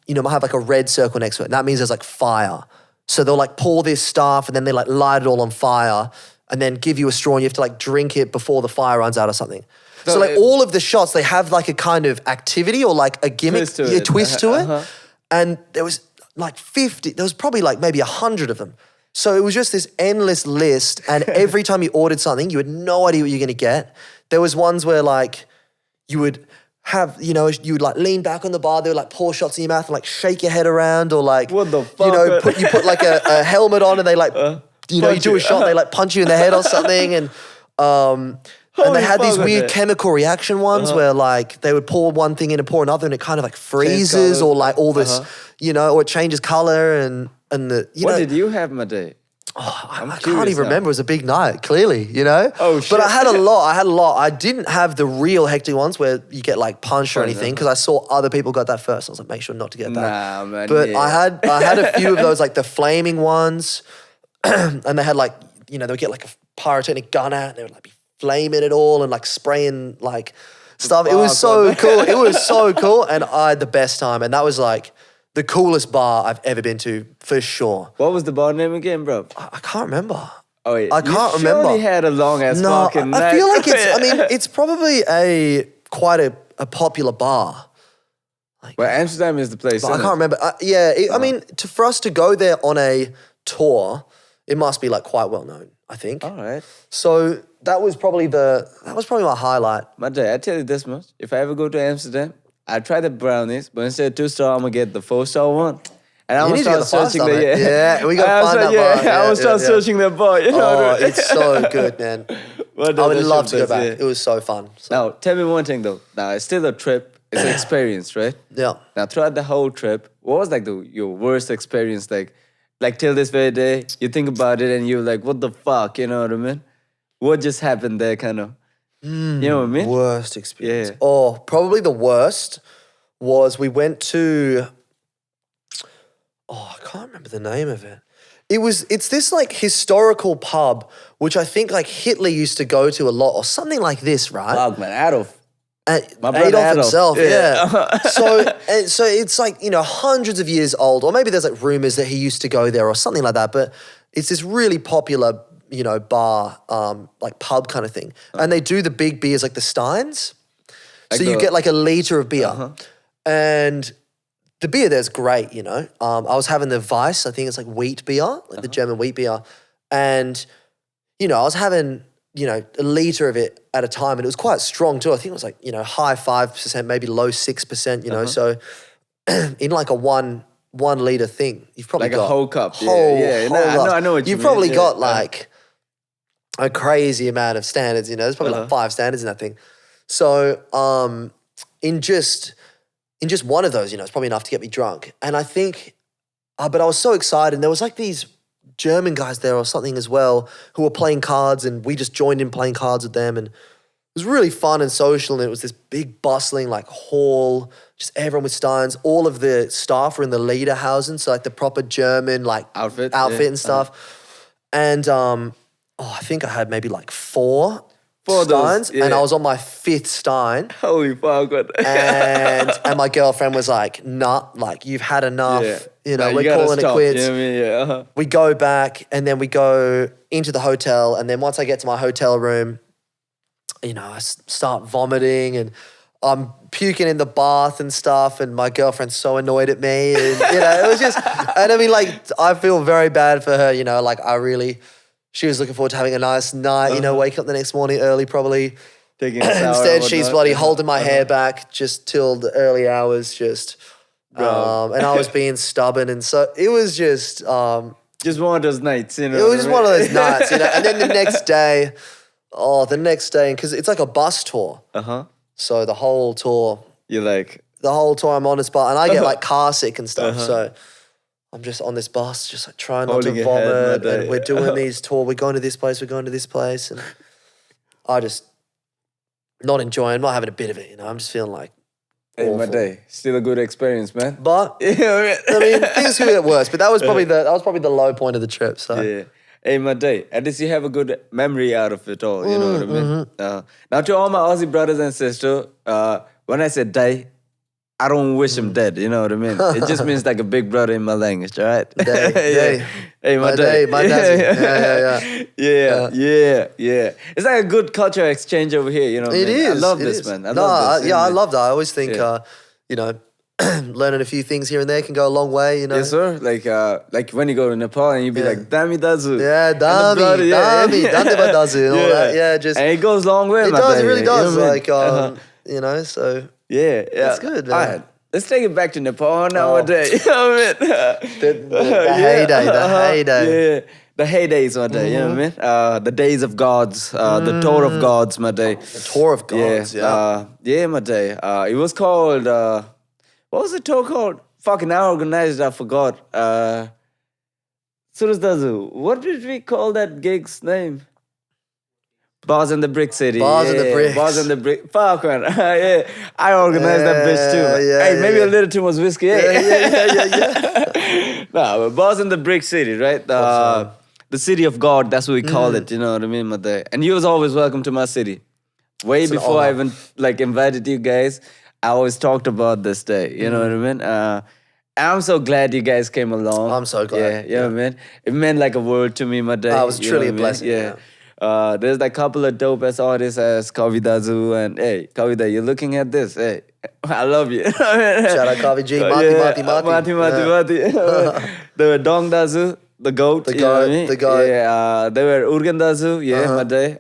have like a red circle next to it. And that means there's like fire. So they'll like pour this stuff and then they like light it all on fire and then give you a straw and you have to like drink it before the fire runs out or something. So like all of the shots, they have like a kind of activity or like a gimmick, twist to it. And there was like 50, there was probably like maybe 100 of them. So it was just this endless list, and every time you ordered something, you had no idea what you're going to get. There was ones where like you would have, you would like lean back on the bar, they would like pour shots in your mouth and like shake your head around, or like,
what the fuck?
You put like a helmet on and they like, you do a shot and they like punch you in the head or something. And they had these weird chemical reaction ones where like they would pour one thing in and pour another and it kind of like freezes or like all this, or it changes color and
what did you have, Mate?
I can't even remember. It was a big night, clearly,
Oh, shit.
But I had a lot. I didn't have the real hectic ones where you get like punched or anything because I saw other people got that first. I was like, make sure not to get that.
Nah, man.
But I had a few of those, like the flaming ones, and they had like, they would get like a pyrotechnic gun out and they would like be flaming it all and like spraying like stuff. It was so cool. It was so cool, and I had the best time. And that was like the coolest bar I've ever been to, for sure.
What was the bar name again, bro?
I can't remember.
Oh, yeah.
I can't remember.
You surely had a long-ass fucking
I feel like it's probably quite a popular bar.
Well, Amsterdam is the place,
But I can't remember. I mean, for us to go there on a tour, it must be like quite well known, I think.
All right.
So that was probably my highlight.
Mate, I tell you this much. If I ever go to Amsterdam, I try the brownies, but instead of 2-star, I'm going to get the 4-star one. And I'm going to start searching the...
Yeah, we got to find that bar.
Yeah, I will start searching that bar.
It's so good, man. I would love to go back. Yeah. It was so fun. So.
Now, tell me one thing, though. Now, it's still a trip. It's an experience, right?
Yeah.
Now, throughout the whole trip, what was like your worst experience? Like till this very day, you think about it and you're like, what the fuck? You know what I mean? What just happened there, kind of? You know what I mean?
Worst experience.
Yeah.
Oh, probably the worst was we went to... Oh, I can't remember the name of it. It's this like historical pub, which I think like Hitler used to go to a lot or something like this, right?
Fuck, man, Adolf. My brother
Adolf
Adolf.
himself,
Yeah.
So it's like, hundreds of years old, or maybe there's like rumors that he used to go there or something like that, but it's this really popular, bar, like pub kind of thing. And they do the big beers like the Steins.
Like
so you
the-
get like a liter of beer. And the beer there's great, I was having the Weiss, I think it's like wheat beer, like the German wheat beer. And, I was having, a liter of it at a time, and it was quite strong too. I think it was like, high 5%, maybe low 6%, so in like a one liter thing, you've probably
Like a
got
whole cup.
whole
I know what you
You've
mean.
probably
Yeah.
got like a crazy amount of standards, there's probably like 5 standards in that thing. So in just one of those, it's probably enough to get me drunk. And I think, but I was so excited, and there was like these German guys there or something as well who were playing cards, and we just joined in playing cards with them, and it was really fun and social, and it was this big bustling like hall, just everyone with Steins. All of the staff were in the Lederhausen, so like the proper German like
Outfit,
and stuff. And I think I had maybe like four
Four of those,
Steins, and I was on my 5th Stein.
Holy fuck, what?
and my girlfriend was like, nah, like you've had enough.
Nah,
We're
gotta
calling
stop.
it quits.
You know what I mean? Yeah. Uh-huh.
We go back, and then we go into the hotel, and then once I get to my hotel room, I start vomiting, and I'm puking in the bath and stuff, and my girlfriend's so annoyed at me, and it was just, and I mean, like, I feel very bad for her, like she was looking forward to having a nice night, wake up the next morning early probably.
Taking a shower.
Instead,
or
she's
whatnot.
bloody holding my hair back just till the early hours, just, and I was being stubborn, and so it was just,
Just one of those nights,
it was just one of those nights, and then the next day, because it's like a bus tour, so the whole tour
You're like,
I'm on this bus, and I get like car sick and stuff, so I'm just on this bus, just like trying not
Holding
to
your head,
vomit,
my
and
day.
we're doing these tour, we're going to this place, and I just not enjoying, I'm not having a bit of it, I'm just feeling like
hey, my
awful.
day. Still a good experience, man.
But
Yeah,
I mean, things could get worse, but that was probably the low point of the trip. So
yeah. Hey, my day. At least you have a good memory out of it all. You know what I mean? Now, to all my Aussie brothers and sisters, when I say day, I don't wish him dead. You know what I mean? It just means like a big brother in my language, all right?
Day.
Hey, my
My
day.
day, my dazzy.
Yeah. It's like a good culture exchange over here. You know what I
It
mean?
is.
I love
it
this,
is.
man. I
No,
love this.
I love that. I always think,
Yeah.
learning a few things here and there can go a long way.
Yes, sir. Like when you go to Nepal and you be like, "Dami dazu."
Yeah,
And the
dami,
brother,
dami, dande dazu, and all that. Yeah, just
and it goes a long way.
it
my
does. It
day,
really
you know
does.
what I mean?
Like, so
Yeah.
That's good, man.
All right, let's take it back to Nepal nowadays. You know what I mean?
the heyday, the heyday.
Yeah, the heydays, my day. You know what I mean? The days of gods, the tour of gods, my day.
The tour of gods. Yeah.
My day. It was called. What was the tour called? Fucking, I organized. I forgot. Surasdazu. What did we call that gig's name? Bars in the Brick City.
Bars in the Bricks.
Bars in the Brick. Fuck, man. Yeah. I organized that bitch too.
Yeah,
Hey, maybe
yeah.
a little too much whiskey.
Yeah.
No, but Bars in the Brick City, right? The city of God, that's what we call it. You know what I mean, my day. And you was always welcome to my city. Way
It's an
before I
honor.
even invited you guys, I always talked about this day. You know what I mean? I'm so glad you guys came along.
I'm so glad.
Yeah, you know what I mean? It meant like a world to me, my day.
It was
you
truly
know
a
what I mean?
blessing,
Yeah. There's like a couple of dope ass artists as Kavidazu and hey, Kavida, you're looking at this. Hey, I love you.
Shout out Kavi G, Mati.
Mati. There were Dong Dazu, the goat.
The
you know what I
goat,
mean?
the goat.
Yeah, there were Urgan Dazu, my day.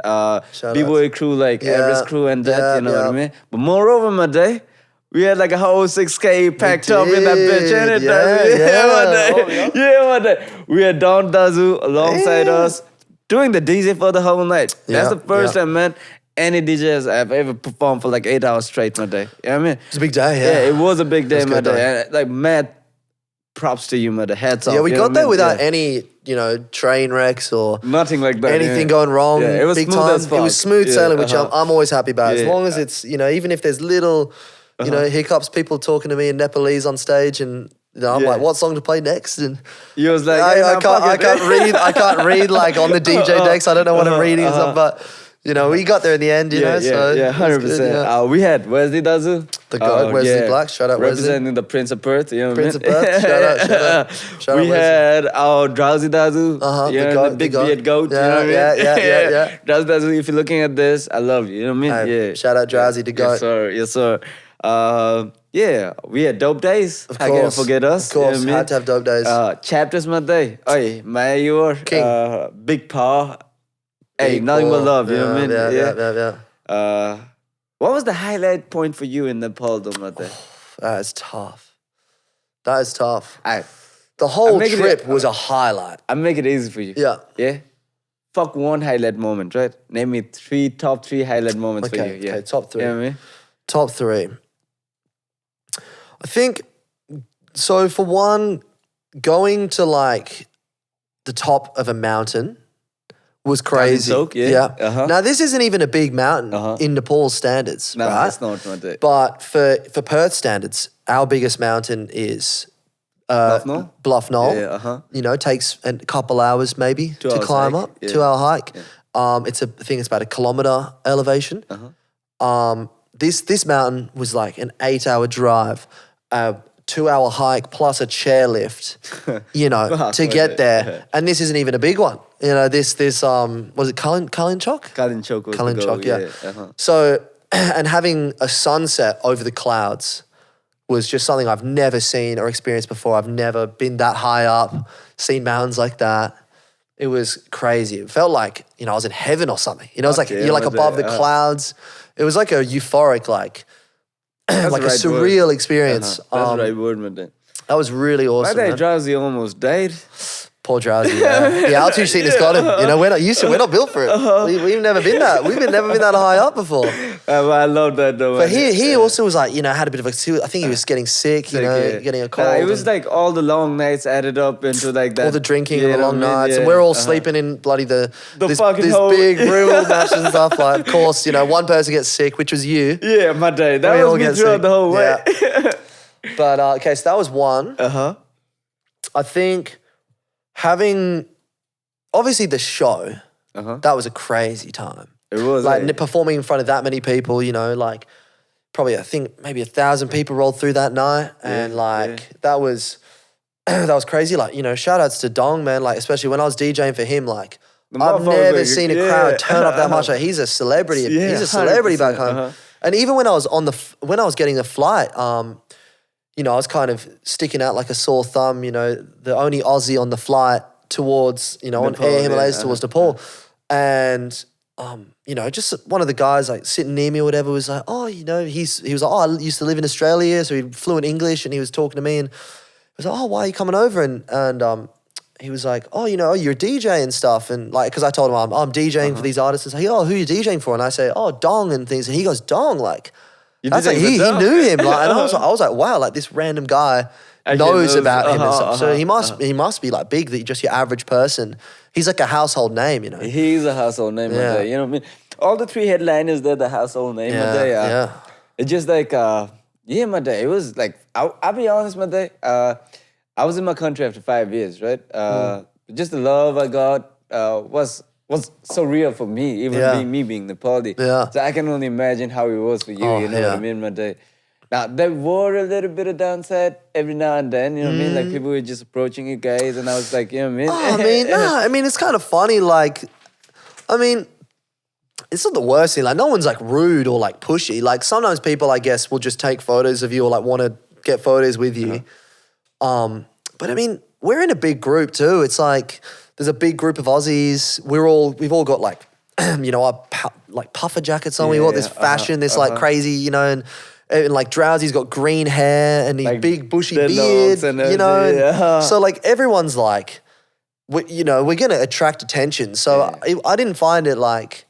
Shout
B-boy crew like
Yeah,
Everest crew and that,
yeah,
you know what I
yeah.
mean? But moreover, my day, we had like a whole 6K packed up in that bitch,
did,
innit?
yeah.
My day.
Oh, yeah.
Yeah, my day. We had Daunt Dazu alongside
Yeah.
us, doing the DJ for the whole night. That's
Yeah,
the first
yeah.
time, man, any DJs I've ever performed for like 8 hours straight, my day. You know what I mean?
It's a big day,
Yeah,
yeah.
it was a big day,
was a
my
good day.
day. And, like, mad props to you, my day. Hats off.
Yeah, we
you know
got
what I
there
mean?
without
Yeah.
any, train wrecks or
Nothing like that.
anything
yeah.
going wrong.
Yeah, it was
big
smooth
time.
as fuck.
It was smooth
Yeah,
sailing, which I'm always happy about. As
Yeah.
long as it's, even if there's little, hiccups, people talking to me in Nepalese on stage and, You know, I'm
Yeah.
like, what song to play next? And
You was like,
I,
hey,
I
nah,
can't,
fuck
I
it.
can't read. I can't read like on the DJ decks. I don't know what I'm reading and stuff. But you know, we got there in the end. You know, so
yeah,
it was good,
100%.
yeah.
We had Wesley Dazu,
The goat, Wesley Black. Shout out Wesley.
representing the Prince of Perth. You know what I
Prince
mean?
of Perth. Shout out, shout out. Shout
We
out Wesley.
had our Drowsy Dazu,
The
the
goat,
big
the goat.
beard goat.
Yeah,
you know what I mean?
yeah.
Drowsy Dazu, if you're looking at this, I love you. You know what I mean?
Hey,
Yeah.
shout out Drowsy, the goat.
Yes, sir. Yes, sir. Yeah, we had dope days.
Of
How can you
course,
forget us?
Of course,
You know what I
had to have dope days.
mean? Chapters, my day. Oi, my your
King.
big paw. Hey,
Big
nothing but
ball.
love. You know what I mean?
Yeah.
What was the highlight point for you in Nepal, though, my day?
That is tough. That is tough.
I
The whole
making
trip
it-
was a highlight.
I make it easy for you.
Yeah.
Yeah. Fuck one highlight moment, right? Name me top three highlight moments for you. Yeah.
Okay, top three.
You know what I mean?
Top three. I think, so for one, going to like the top of a mountain was crazy.
Sok, yeah. Uh-huh.
Now, this isn't even a big mountain
Uh-huh.
in Nepal standards,
No,
right?
it's not, my day.
But for Perth standards, our biggest mountain is
Bluff Knoll?
Bluff Knoll.
Yeah, uh-huh.
You know, takes a couple hours maybe
2
to
hours
climb
hike,
up.
yeah.
2 hour hike. I think it's about 1 kilometer elevation.
Uh-huh.
This mountain was like an 8-hour drive, a 2-hour hike plus a chairlift, you know,
Fuck,
to
was
get
it?
there. And this isn't even a big one. You know, was it Kalinchok?
Kalinchok was the goal,
Kalinchok, yeah.
Uh-huh.
So, and having a sunset over the clouds was just something I've never seen or experienced before. I've never been that high up, seen mountains like that. It was crazy. It felt like, you know, I was in heaven or something. You know, it's like
Okay,
you're like
was
above
it?
the clouds. It was like a euphoric, like
That's
like
the
a
right word.
surreal experience.
That's the right word, my day.
That was really
My
awesome.
day,
Man.
Drowsy almost died.
Poor Drowsy. Yeah. The altitude sickness got him. You know, we're not built for it. We've never been that. Never been that high up before.
But I love that though.
But
man.
he also was like, you know, had a bit of a. I think he was getting sick. You know,
Yeah.
getting a cold.
Nah, it was
and
like all the long nights added up into like that.
all the drinking
you
and the
know
long
what I mean?
nights,
Yeah.
and we're all
Uh-huh.
sleeping in bloody this
fucking hole.
big room matches and stuff. Like, of course, you know, one person gets sick, which was you.
Yeah, my day. That
We all
was me
get
throughout
sick.
the whole way.
Yeah. But okay, so that was one.
Uh-huh.
I think having obviously the show.
Uh-huh.
That was a crazy time.
It was
Like performing in front of that many people, you know, like probably I think maybe 1,000 people rolled through that night, and that was that was crazy. Like, you know, shout outs to Dong, man. Like, especially when I was DJing for him, like
The
I've
motherfucker was
never
like,
seen a
yeah.
crowd turn up that much. Like, he's a celebrity.
Yeah,
He's a celebrity back
100%,
home.
uh-huh.
And even when I was when I was getting the flight, you know, I was kind of sticking out like a sore thumb. You know, the only Aussie on the flight towards, you know,
Nepal,
on Air Himalayas
yeah,
towards Nepal, and you know, just one of the guys like sitting near me or whatever was like, oh, you know, he was like, oh, I used to live in Australia, so he fluent English, and he was talking to me, and I was like, oh, why are you coming over? And he was like, oh, you know, you're a DJ and stuff, and like, because I told him I'm DJing for these artists, and say, oh, who are you DJing for? And I say, oh, Dong and things, and he goes, Dong, like.
You
That's like
DJing for
he
Dong?
knew him, like, and I was like, wow, like this random guy
Actually
knows
knows,
about him and stuff. So
uh-huh.
he must be like big, that just your average person. He's like a household name, you know.
He's a household name, my
Yeah.
day. You know what I mean? All the three headliners, they're the household name, my day.
Yeah.
It's just like, yeah, my day. It was like, I'll be honest, my day. I was in my country after 5 years, right? Just the love I got was so real for me, even
Yeah.
being Nepali.
Yeah.
So I can only imagine how it was for you,
Oh,
you know what I
yeah.
mean, my day. Now, there were a little bit of downside every now and then, you know what I mean? Like, people were just approaching you guys, and I was like, you know what I mean?
I mean, it's kind of funny. Like, I mean, it's not the worst thing. Like, no one's like rude or like pushy. Like, sometimes people, I guess, will just take photos of you or like want to get photos with you. But I mean, we're in a big group too. It's like there's a big group of Aussies. We've all got like, you know, our like puffer jackets on. We got this fashion, this like crazy, you know, and like Drowsy's got green hair and his
Like
big bushy beard,
dreadlocks and
you know.
everything,
and
yeah.
So like everyone's like, you know, we're gonna attract attention. So I didn't find it like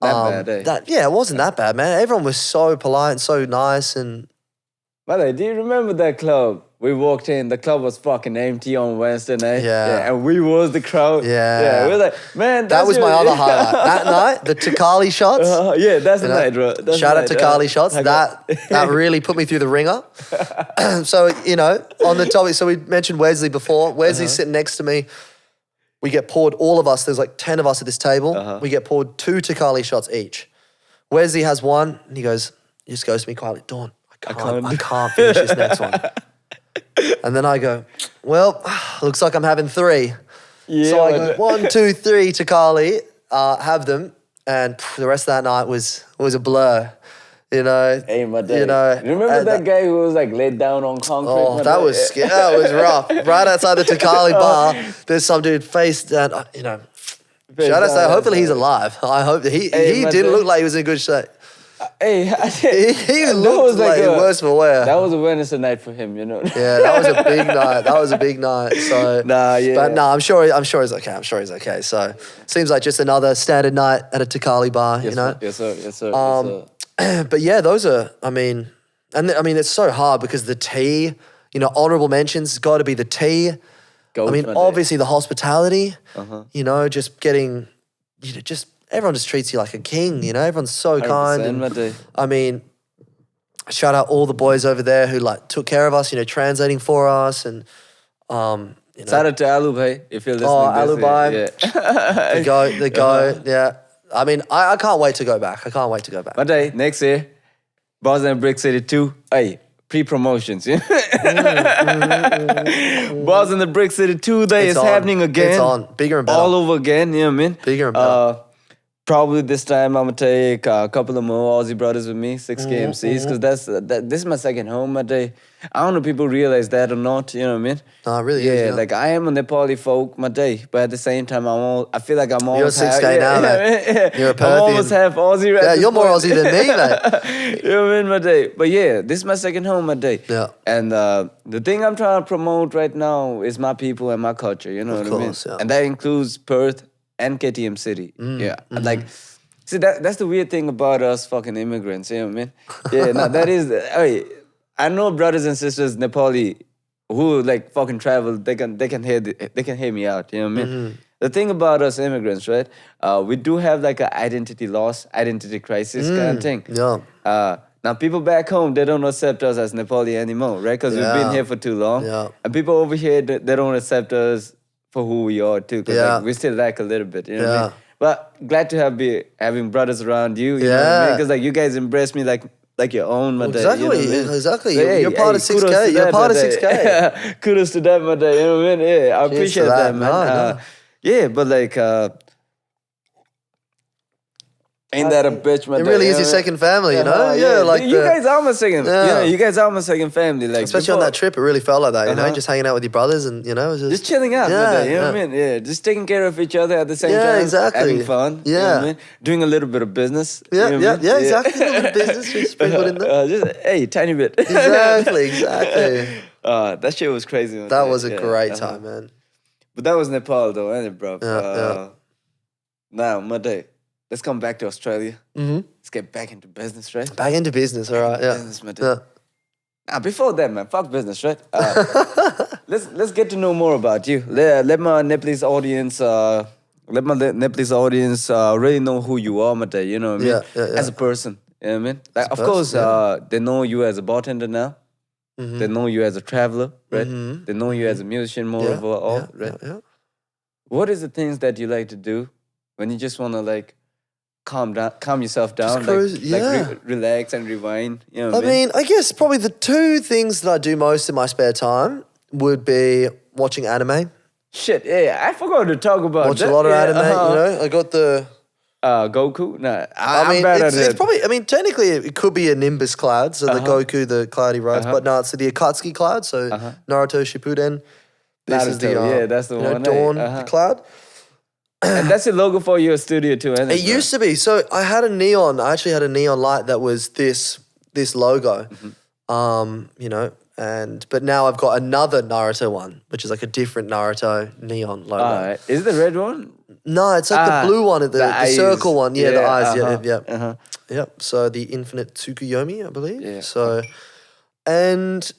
That bad, eh?
it wasn't that bad, man. Everyone was so polite and so nice, and
By the way, do you remember that club we walked in, the club was fucking empty on Wednesday night.
Yeah.
And we was the crowd.
Yeah.
We were like, man,
That was my other highlight. That night, the Takali shots.
Yeah, that's the
You know,
night, bro. That's
shout
the
out to
night.
Carly shots. That really put me through the ringer. So, you know, on the topic, so we mentioned Wesley before. Wesley's sitting next to me. We get poured, all of us, there's like 10 of us at this table. We get poured 2 Takali shots each. Wesley has one, and he just goes to me quietly, Daunt, I can't finish this next one. And then I go, well, looks like I'm having 3.
Yeah,
So I go, 1, 2, 3 Takali, have them. And the rest of that night was a blur, you know.
Hey, my day.
You know,
remember that guy who was like laid down on concrete?
Oh, that was scary. That was rough. Right outside the Takali bar, there's some dude face down, you know. Shout out to say, hopefully he's alive. I hope that he didn't look like he was in good shape.
Hey,
He looked like worse for wear.
That was a Wednesday night for him, you know.
Yeah, that was a big night. That was a big night. So but I'm sure he's okay. I'm sure he's okay. So seems like just another standard night at a Takali bar, you know.
Yes, sir.
But yeah, those are. I mean, it's so hard because the tea. You know, honorable mentions has got to be the tea. Obviously the hospitality. You know, just getting. You know, just everyone just treats you like a king. You know, everyone's so kind. And, I mean, shout out all the boys over there who like took care of us. You know, translating for us and. You know.
Shout out to Alu bhai, if you're listening.
Oh, Alu bhai.
Yeah.
The go. Yeah. I mean, I can't wait to go back.
One day, next year, Boston and Brick City 2. Hey, pre-promotions. Yeah? Boston and Brick City 2 day is happening again.
It's on. Bigger and better.
All over again, you know what I mean?
Bigger and better.
Probably this time I'm going to take a couple of more Aussie brothers with me, 6 KMCs, because this is my second home, my day. I don't know if people realize that or not, you know what I mean?
No, it really is.
Yeah, like I am a Nepali folk, my day, but at the same time, I feel like I'm almost
You're 6K now, mate. You're a Perthian.
I'm almost half Aussie right
Yeah, you're more Aussie than me, mate.
You know what I mean, my day? But yeah, this is my second home, my day.
Yeah.
And the thing I'm trying to promote right now is my people and my culture, you know what I mean?
Yeah.
And that includes Perth and KTM City. Yeah. Like, see, that's the weird thing about us fucking immigrants, you know what I mean? Yeah, no, that is, I know brothers and sisters Nepali who like fucking travel, they can hear me out, you know what I mean? The thing about us immigrants, right? We do have like an identity loss, identity crisis kind of thing.
Yeah.
Now people back home, they don't accept us as Nepali anymore, right? Because we've been here for too long.
Yeah.
And people over here, they don't accept us for who we are too. Because like, we still lack a little bit, you know what I mean? But glad to having brothers around you, you know what I mean? Because like you guys embrace me like your own, my dad.
Exactly,
you know what I mean?
exactly.
So,
You're part of 6K. You're part of 6K.
Kudos to that, my dad. You know what I mean? Yeah, I appreciate that, man.
No.
Yeah, but like, ain't that a bitch, my
It
dad?
really is your second family, you know? Yeah, like
you guys are my second. Yeah, you guys are my second family. Like,
especially on that trip, it really felt like that. You know, just hanging out with your brothers, and you know, it was
just chilling out, my dad, you know what I mean? Yeah, just taking care of each other at the same time.
Yeah, exactly.
Having fun.
Yeah,
you know what I mean? Doing a little bit of business.
Yeah,
you know what I mean?
exactly. A little bit of business, just sprinkled in there.
Just tiny bit.
Exactly.
That shit was crazy. Man.
That was a great time, man.
But that was Nepal, though, ain't it, bro?
Yeah.
Now, my day. Let's come back to Australia.
Mm-hmm.
Let's get back into business, right?
Back into business, all right. Yeah.
Business, my day. Now, before that, man, fuck business, right? Let's get to know more about you. Let my Nepalese audience, really know who you are, my day. You know what I mean?
Yeah.
As a person, you know what I mean? Like, of course, they know you as a bartender now. Mm-hmm. They know you as a traveler, right? Mm-hmm. They know you as a musician more overall, right? Yeah. What is the things that you like to do when you just want to like calm yourself down, relax and rewind? You know what I mean?
I guess probably the 2 things that I do most in my spare time would be watching anime.
Shit, yeah, I forgot to talk about
Watch a lot of anime, you know? I got the...
Goku? Nah,
I'm bad at it. It's probably, technically it could be a Nimbus cloud, so the Goku, the cloudy roads, but no, it's the Akatsuki cloud, so Naruto Shippuden. This is the,
that's the one.
Dawn cloud.
And that's the logo for your studio too, isn't it?
It used to be. So I actually had a neon light that was this logo, you know, but now I've got another Naruto one, which is like a different Naruto neon logo.
Is it the red one?
No, it's like the blue one, the circle one. Yeah, the eyes. Yep. So the infinite Tsukuyomi, I believe. Yeah. So, and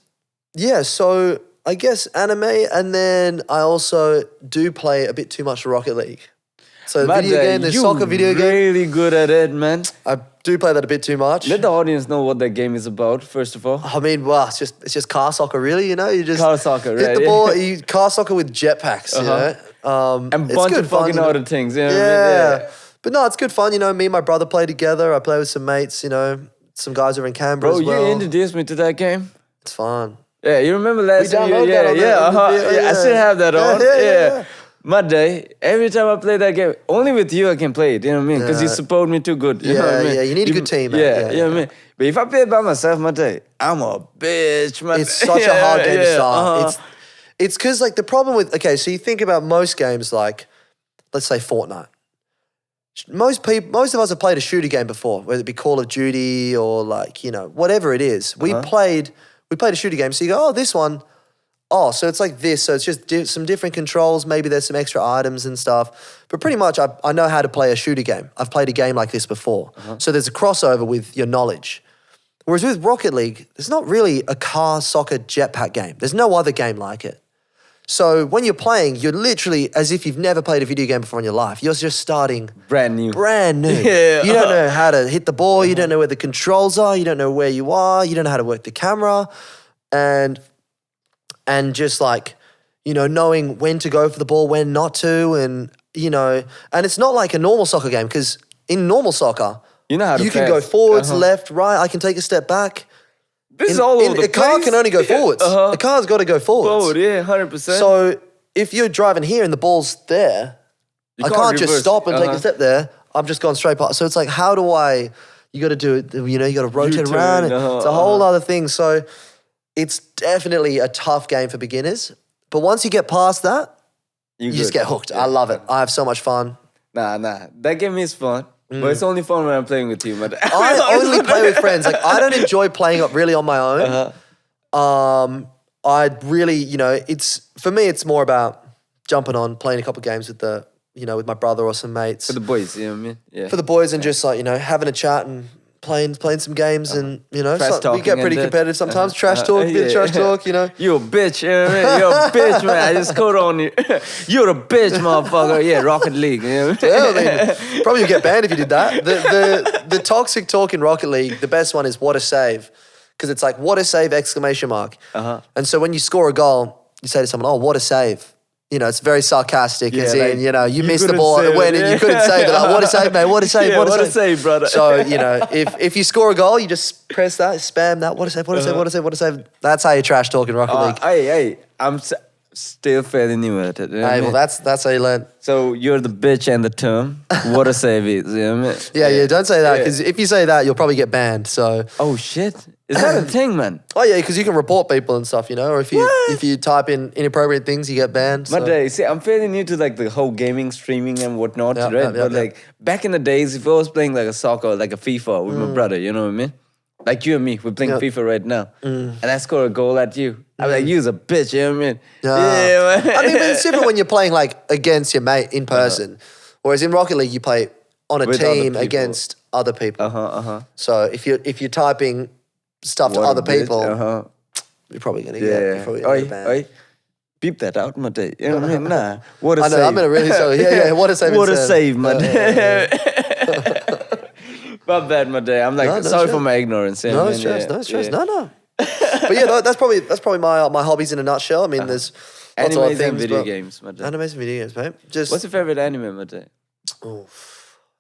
Yeah, so I guess anime, and then I also do play a bit too much Rocket League. So video game, the soccer video game.
Really good at it, man.
I do play that a bit too much.
Let the audience know what that game is about, first of all.
I mean, well, it's just car soccer, really. You know, you just
Car soccer,
hit
right?
the ball. You car soccer with jetpacks. You know,
And
it's
bunch
good
of
fun,
fucking
you know.
other things. You know what I
Yeah.
mean?
But no, it's good fun. You know, me and my brother play together. I play with some mates. You know, some guys are in Canberra
Bro,
as well.
you introduced me to that game.
It's fun.
Yeah, you remember last time?
downloaded that on
I still have that on.
Yeah.
My day, every time I play that game, only with you I can play it, you know what I mean? Because you support me too good. You know what I mean?
Yeah, you need a good team, man.
Yeah, you know what I mean? But if I play it by myself, my day, I'm a bitch, man.
It's such a hard game to start. It's because like the problem with so you think about most games like let's say Fortnite. Most of us have played a shooter game before, whether it be Call of Duty or like whatever it is. We played a shooter game, so you go, oh, this one. Oh, so it's like this. So it's just some different controls. Maybe there's some extra items and stuff. But pretty much I know how to play a shooter game. I've played a game like this before. So there's a crossover with your knowledge. Whereas with Rocket League, there's not really a car soccer jetpack game. There's no other game like it. So when you're playing, you're literally as if you've never played a video game before in your life. You're just starting
Brand new.
Yeah. You don't know how to hit the ball. You don't know where the controls are. You don't know where you are. You don't know how to work the camera. And just like, knowing when to go for the ball, when not to, and it's not like a normal soccer game because in normal soccer,
You know how to
you can go
pass.
forwards, left, right. I can take a step back.
This is all over the
A car
place.
can only go forwards. A car's got to go forwards.
Forward, yeah, 100%.
So if you're driving here and the ball's there, I can't just
reverse.
stop and take a step there. I'm just going straight past. So it's like, how do I? You got to do it. You got to rotate
U-turn,
around. It's a whole other thing. So it's definitely a tough game for beginners. But once you get past that, you just get hooked. I love it. I have so much fun.
Nah. That game is fun. But it's only fun when I'm playing with you, man.
I only play with friends. Like I don't enjoy playing up really on my own. I really, it's for me. It's more about jumping on, playing a couple games with with my brother or some mates.
For the boys, you know what I mean? Yeah.
For the boys and just like having a chat and playing some games and we get pretty competitive sometimes. Trash talk, bit of trash talk.
You a bitch, you know what I mean? You're a bitch, man. I just caught on you. You're a bitch, motherfucker. Yeah, Rocket League. You know what I mean?
Yeah, I mean, probably would get banned if you did that. The toxic talk in Rocket League, the best one is what a save. Because it's like, what a save, exclamation mark. And so when you score a goal, you say to someone, oh, what a save. It's very sarcastic, as in, you missed the ball and it went and you couldn't save it. Like, what a save, mate, what a save,
Yeah,
what a save.
brother.
So, if you score a goal, you just press that, spam that, what a save, what a save, what a save, what a save. That's how you trash talk in Rocket League.
Hey, I'm still fairly new at it. You know what I
Hey,
mean?
well, that's how you learn.
So you're the bitch and the term. What a save is, you know what I mean?
Yeah, don't say that, because if you say that, you'll probably get banned, so.
Oh, shit. Is that a thing, man?
Oh yeah, because you can report people and stuff, or if you type in inappropriate things, you get banned. So.
But see, I'm fairly new to like the whole gaming, streaming and whatnot, right? But like back in the days, if I was playing like a soccer, like a FIFA with my brother, you know what I mean? Like you and me, we're playing FIFA right now, and I score a goal at you. I'm like, you's a bitch, you know what I mean?
Yeah, man. I mean, but it's different when you're playing like against your mate in person, whereas in Rocket League you play on a
With other
team
people.
against other people. So if you're typing stuff to
What a
other
bitch,
people, you're probably gonna get banned.
Oi. Beep that out, my day. You know what I mean? Nah. What a
I know,
save.
I'm gonna really say, yeah, what a save.
What a
instead.
save, my day. My bad, my day. I'm like,
No
sorry
stress.
for my ignorance. You know
No
what I mean?
stress,
Yeah,
no stress,
yeah.
no. But yeah, that's probably my hobbies in a nutshell. I mean, there's lots of other
Animes
things,
and video
but
games, my day.
Animes and video games, mate. Just
What's your favorite anime, my day?
oh,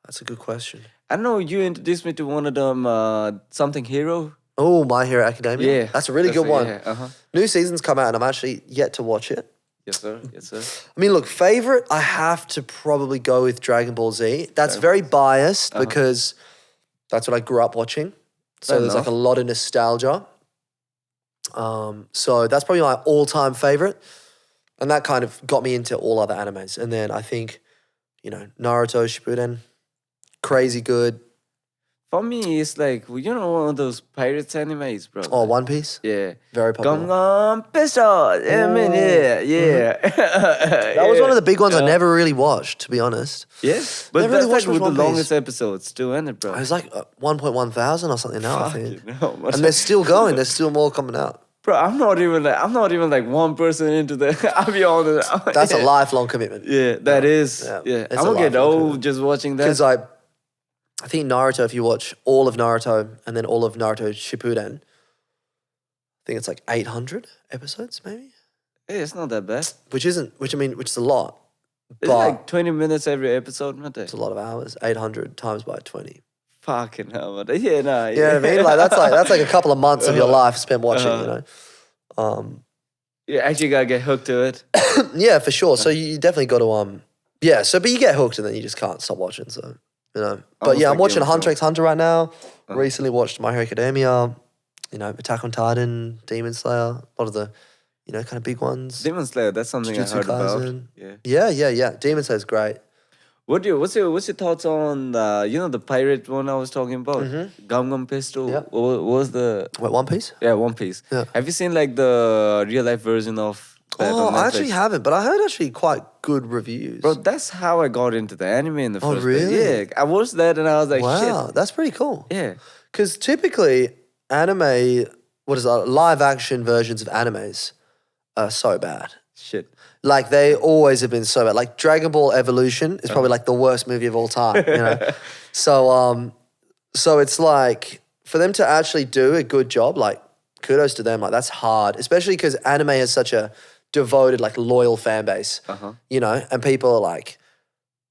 that's a good question.
I know you introduced me to one of them, something hero.
Oh, My Hero Academia.
Yeah.
That's a really good one.
Yeah,
New season's come out and I'm actually yet to watch it.
Yes, sir. Yes, sir.
I mean, look, favorite, I have to probably go with Dragon Ball Z. That's very biased because that's what I grew up watching. So
Fair
there's like a
enough.
lot of nostalgia. So that's probably my all-time favorite. And that kind of got me into all other animes. And then I think, Naruto Shippuden, crazy good.
For me, it's like, one of those pirates animes, bro.
Oh, One Piece,
Yeah.
very popular.
Gum Gum Pistol. Yeah, man, yeah.
That was one of the big ones I never really watched, to be honest.
Yeah. But
Never really
that's
watched
like with
One
the
Piece.
longest episodes too, isn't it, bro?
It was like 1.1 thousand or something now, I think.
You know,
And they're still going. There's still more coming out.
Bro, I'm not even like one person into the. I'll be honest.
That's a lifelong commitment.
Yeah, that is.
Yeah.
Yeah,
It's
I'm
a
gonna get
lifelong
old
commitment.
just watching that.
Because I think Naruto, if you watch all of Naruto and then all of Naruto Shippuden, I think it's like 800 episodes, maybe.
Hey, it's not that bad.
Which is a lot.
It's
But
like 20 minutes every episode, not
it's a lot of hours. 800 times by 20.
Fucking hell, man. Yeah, nah.
You know what I mean? Like that's like a couple of months of your life spent watching.
You actually gotta get hooked to it.
Yeah, for sure. So you definitely got to but you get hooked and then you just can't stop watching. So But
Almost
yeah, I'm
like
watching
Game of
Hunter
Thrones.
x Hunter right now. Recently watched My Hero Academia. Attack on Titan, Demon Slayer. A lot of the kind of big ones.
Demon Slayer, that's something I
Jujutsu
heard about.
Kaisen.
Yeah.
Yeah. Demon Slayer's great.
What's your thoughts on the pirate one I was talking about? Gum Gum Pistol.
Yeah.
What was the
Wait, One Piece?
One Piece?
Yeah.
Have you seen like the real life version of that on
I
Netflix?
actually haven't, but I heard actually quite good reviews.
Bro, that's how I got into the anime in the
Oh,
first place.
really?
Yeah, I watched that and I was like,
wow,
shit.
that's pretty cool.
Yeah.
Because typically anime, live action versions of animes are so bad.
Shit.
Like they always have been so bad. Like Dragon Ball Evolution is probably like the worst movie of all time. So it's like for them to actually do a good job, like kudos to them. Like that's hard, especially because anime has such a devoted, like loyal fan base. And people are like,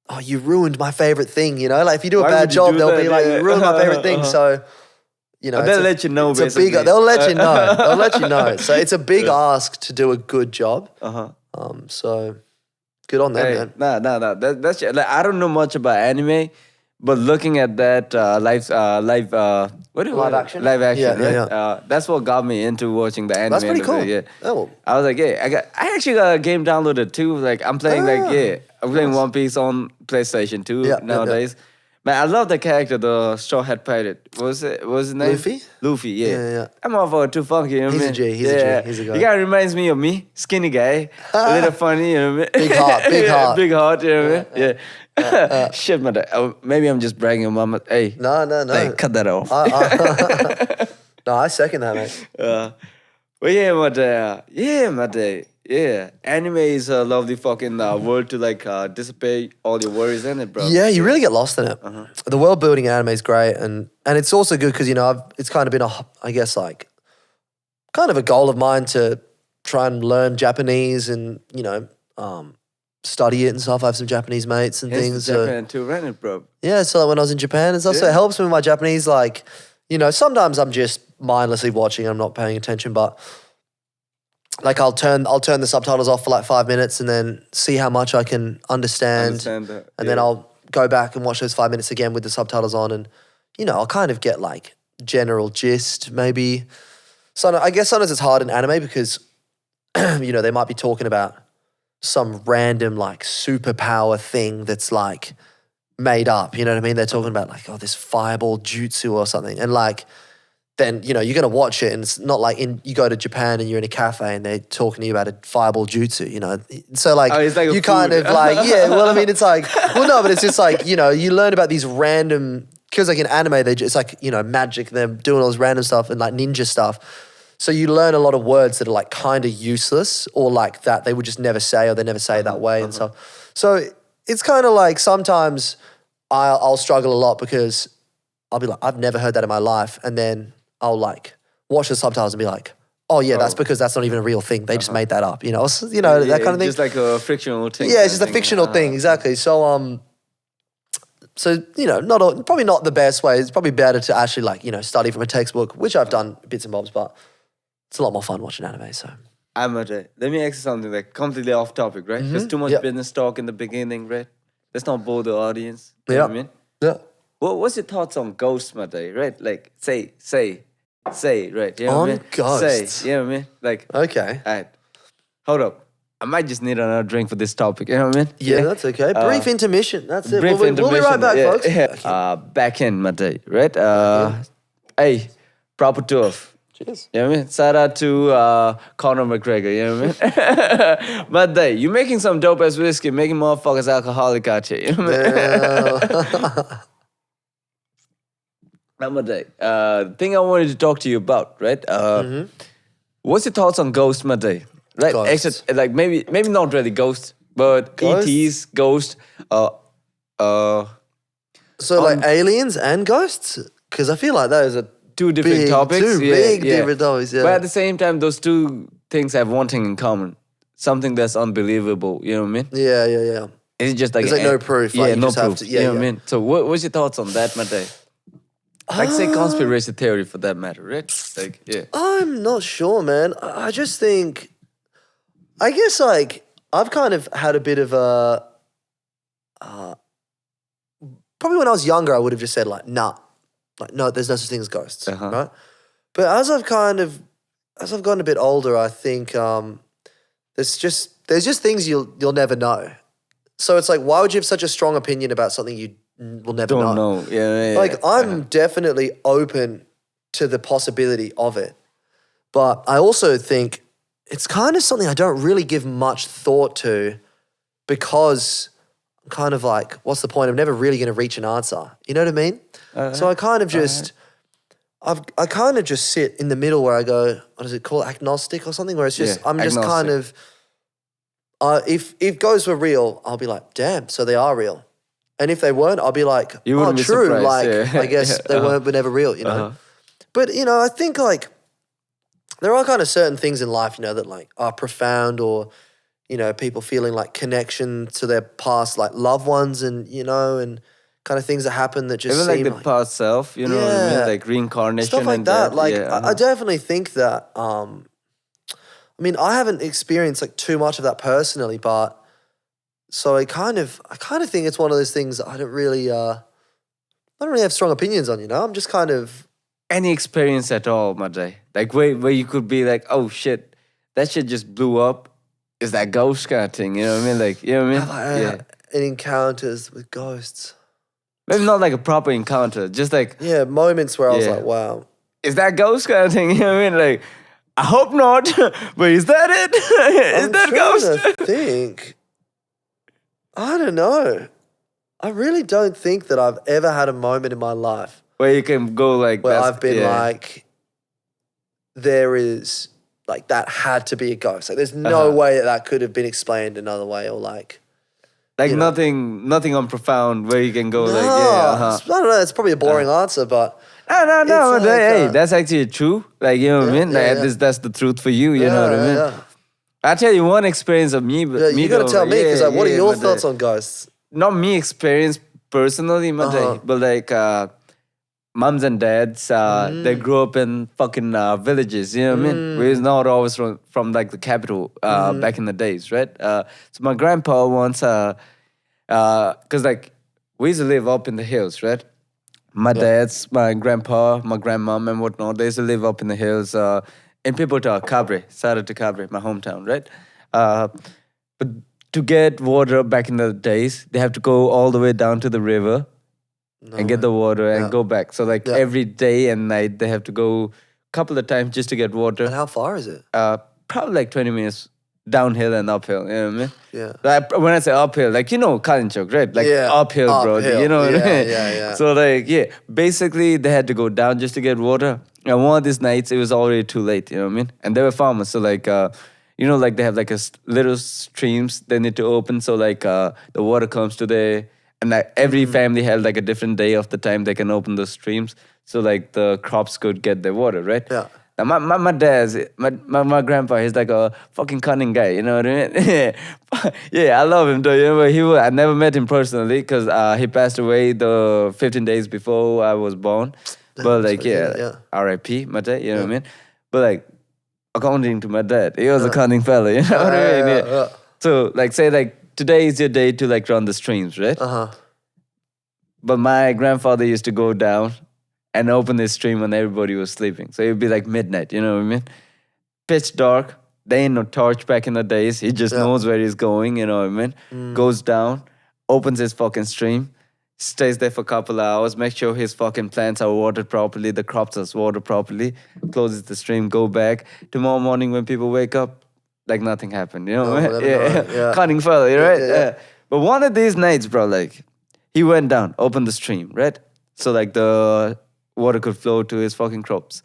"Oh, you ruined my favorite thing." Like if you do a
Why
bad
would you
job,
do
they'll
that?
be like,
Yeah.
"You ruined my favorite thing." So.
They'll let you know,
it's a
basically.
they'll let you know. They'll let you know. So it's a big ask to do a good job. So good on them,
Hey,
man.
nah. That's like, I don't know much about anime, but looking at that live
action?
live action,
Yeah,
right?
yeah.
That's what got me into watching the anime.
That's pretty
and everything,
cool.
Yeah.
Oh, well.
I was like, yeah, I actually got a game downloaded too. Like I'm playing I'm playing One Piece on PlayStation 2
Yeah,
nowadays. Man, I love the character, the Straw Hat Pirate. What was his name?
Luffy?
Luffy, yeah.
Yeah.
That motherfucker too funky, you know what I
He's a
mean?
G, he's a G, he's a guy.
He kind of reminds me of me, skinny guy, a little funny, you know what I mean?
Big heart, big
Yeah,
heart.
big heart, you know what I mean? Yeah. Shit, man. Maybe I'm just bragging on mama. Hey.
No.
Hey, cut that off.
No, I second that, mate.
But yeah, anime is a lovely fucking world to like dissipate all your worries in it, bro.
Yeah, you really get lost in it. The world building in anime is great, and it's also good because it's kind of been kind of a goal of mine to try and learn Japanese and study it and stuff. I have some Japanese mates and
Hence
things.
to
So,
Japan too, rent it, bro.
yeah, so like when I was in Japan and stuff, so it helps me with my Japanese. Like, sometimes I'm just mindlessly watching, I'm not paying attention, but like I'll turn the subtitles off for like 5 minutes and then see how much I can understand
That.
and then I'll go back and watch those 5 minutes again with the subtitles on, and I'll kind of get like general gist maybe. So I guess sometimes it's hard in anime because they might be talking about some random like superpower thing that's like made up, you know what I mean? They're talking about like, this fireball jutsu or something, and like then you're gonna watch it, and it's not like you go to Japan and you're in a cafe and they're talking to you about a fireball jutsu, So like,
it's like a
you kind
food.
of like well, I mean, it's like no, but it's just like you learn about these random, because like in anime it's like magic, they're doing all this random stuff and like ninja stuff. So you learn a lot of words that are like kind of useless or like that they would just never say, or they never say it that way and stuff. So it's kind of like sometimes I'll struggle a lot because I'll be like, I've never heard that in my life, and then I'll like watch the subtitles and be like, oh yeah, that's because that's not even a real thing. They just made that up, that kind of thing.
Just like a fictional thing.
Yeah, it's just a fictional thing, exactly. So probably not the best way. It's probably better to actually like study from a textbook, which I've done bits and bobs, but it's a lot more fun watching anime. So
Let me ask you something like completely off topic, right? There's too much
Yeah.
business talk in the beginning, right? Let's not bore the audience. You know what I mean?
yeah.
What's your thoughts on ghosts, Matei? Right? Like say, right? You know what I
On
mean?
ghosts?
Say, you know what I mean? Like,
Okay.
all right, hold up. I might just need another drink for this topic. You know what I mean?
Yeah, that's okay. Brief intermission. That's it. We'll be right
intermission,
back,
yeah,
folks.
yeah. Back in, Matei, right? Hey, proper 12.
Cheers.
You know what I mean? Shout out to Conor McGregor, you know what I mean? But you're making some dope ass whiskey, making motherfuckers alcoholic out here, you know what I mean? The thing I wanted to talk to you about, right? What's your thoughts on ghost, Mate? Right,
Ghosts.
except like maybe not really ghost, but
Ghosts?
ETs, ghost, uh,
So like aliens and ghosts? Because I feel like those are
two different topics.
Two big different topics, yeah.
But at the same time, those two things have one thing in common: something that's unbelievable. You know what I mean?
Yeah.
It's just like
There's like no proof. Like
yeah,
you
no
just have
proof.
to,
you know what I mean? So what's your thoughts on that, Mate? Like say conspiracy theory for that matter, right? Like yeah.
I'm not sure, man. I just think, I guess like I've kind of had a bit of a, probably when I was younger, I would have just said like, nah, like no, there's no such thing as ghosts,
Uh-huh.
right? But as I've gotten a bit older, I think there's just things you'll never know. So it's like, why would you have such a strong opinion about something you will never
Don't know. Yeah.
Like I'm definitely open to the possibility of it. But I also think it's kind of something I don't really give much thought to because I'm kind of like, what's the point? I'm never really going to reach an answer. You know what I mean? So I kind of just, I kind of just sit in the middle where I go, what is it called? Agnostic or something, where it's just,
Yeah,
I'm just kind of, if ghosts were real, I'll be like, damn, so they are real. And if they weren't, I'll be like,
You
oh,
wouldn't be
true.
surprised,
Like,
yeah.
I guess they were never real, you know? But, you know, I think like there are kind of certain things in life, you know, that like are profound or, you know, people feeling like connection to their past, like loved ones and, you know, and kind of things that happen that just
Even like
seem
the
like,
past self, you know what I mean?
Yeah.
Like reincarnation
stuff like
and
that.
death.
Like,
yeah,
I definitely think that, I mean, I haven't experienced like too much of that personally, but so I kind of think it's one of those things that I don't really have strong opinions on, you know? I'm just kind of,
Any experience at all, Majay? Like where you could be like, oh shit, that shit just blew up. Is that ghost kind of thing? You know what I mean? Like, you know what I mean? Yeah.
in encounters with ghosts.
Maybe not like a proper encounter, just like,
Yeah, moments where I was
Yeah.
like, wow.
is that ghost kind of thing? You know what I mean? Like, I hope not, but is that it? Is
I'm
that
trying
ghost?
to think. I don't know. I really don't think that I've ever had a moment in my life
Where you can go like,
where
that's-
I've been
yeah.
like, there is, like, that had to be a ghost. Like, there's no way that could have been explained another way or like,
Like
you know.
nothing on profound where you can go like,
no,
yeah,
I don't know. It's probably a boring answer, but
No,
It's
but
like,
hey, that's actually true. Like, you know what I mean? Like, that's the truth for you, you know what I mean?
yeah.
I'll tell you one experience of me.
Yeah, you got to
going,
tell me because
yeah,
what are
yeah,
your
but,
thoughts on ghosts?
Not me experience personally, but like moms and dads, they grew up in fucking villages, you know what I mean? We're not always from like the capital back in the days, right? So my grandpa once, because like we used to live up in the hills, right? My dad's, my grandpa, my grandmom and whatnot, they used to live up in the hills in Pipota, Cabre, Sada to Cabre, my hometown, right? But to get water back in the days, they have to go all the way down to the river and get the water and go back. So like every day and night, they have to go a couple of times just to get water.
And how far is it?
Probably like 20 minutes downhill and uphill, you know what I mean?
Yeah.
Like, when I say uphill, like, you know, Kalinchok, right? Like uphill, bro.
Uphill.
You know what I mean?
Yeah.
So like, yeah, basically they had to go down just to get water. And one of these nights, it was already too late, you know what I mean? And they were farmers, so like, you know, like they have like little streams they need to open, so like the water comes to the, and like every family had like a different day of the time they can open those streams, so like the crops could get their water, right?
Yeah.
Now my dad's, my grandpa, he's like a fucking cunning guy, you know what I mean? Yeah, I love him though, you know, but I never met him personally because he passed away the 15 days before I was born. But like, yeah, R.I.P. my dad, you know what I mean? But like, according to my dad, he was a cunning fella, you know what I mean? Yeah. So like, say like, today is your day to like run the streams, right? But my grandfather used to go down and open the stream when everybody was sleeping. So it would be like midnight, you know what I mean? Pitch dark. There ain't no torch back in the days. He just knows where he's going, you know what I mean? Goes down, opens his fucking stream, stays there for a couple of hours, make sure his fucking plants are watered properly, the crops are watered properly, closes the stream, go back. Tomorrow morning when people wake up, like nothing happened, you know what I mean? Yeah. Cunning fella, right? Yeah. But one of these nights, bro, like, he went down, opened the stream, right? So like the water could flow to his fucking crops.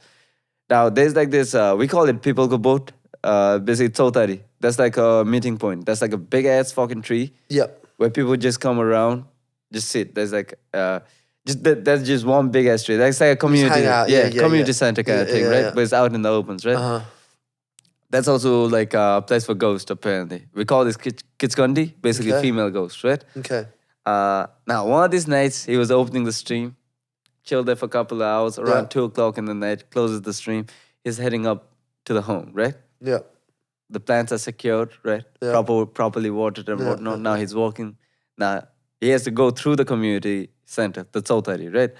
Now there's like this. We call it people go boat. Basically, Totari. That's like a meeting point. That's like a big ass fucking tree
Yep.
where people just come around, just sit. There's like that's just one big ass tree. That's like a community,
hang out. Yeah, yeah,
community
yeah.
center kind of
Yeah,
thing,
yeah,
right?
yeah.
But it's out in the opens, right?
Uh-huh.
That's also like a place for ghosts, apparently. We call this Kitskondi, basically
Okay.
female ghosts, right?
Okay.
Now, one of these nights, he was opening the stream, chilled there for a couple of hours, around
Yeah.
2 o'clock in the night, closes the stream. He's heading up to the home, right?
Yeah.
The plants are secured, right?
Yeah.
Properly watered and
Yeah,
whatnot.
yeah,
Now he's walking. Now, he has to go through the community center, the Tsautari, right?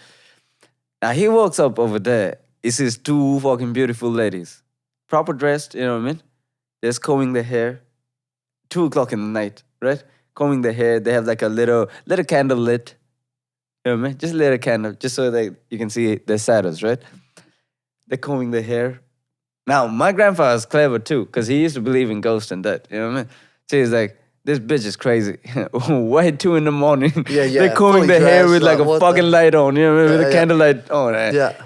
Now, he walks up over there. He sees two fucking beautiful ladies, proper dressed, you know what I mean? Just combing their hair, 2 o'clock in the night, right? Combing their hair. They have like a little candle lit. You know what I mean? Just a little candle, just so that you can see their shadows, right? They're combing their hair. Now, my grandfather is clever too, because he used to believe in ghosts and that. You know what I mean? So he's like, this bitch is crazy. Why at 2 in the morning?
Yeah, yeah,
They're combing
fully
their hair
dressed,
with like
like,
a
what
fucking
the-
light on, you know what I mean? With
Yeah,
a
yeah.
candlelight on. Eh?
Yeah.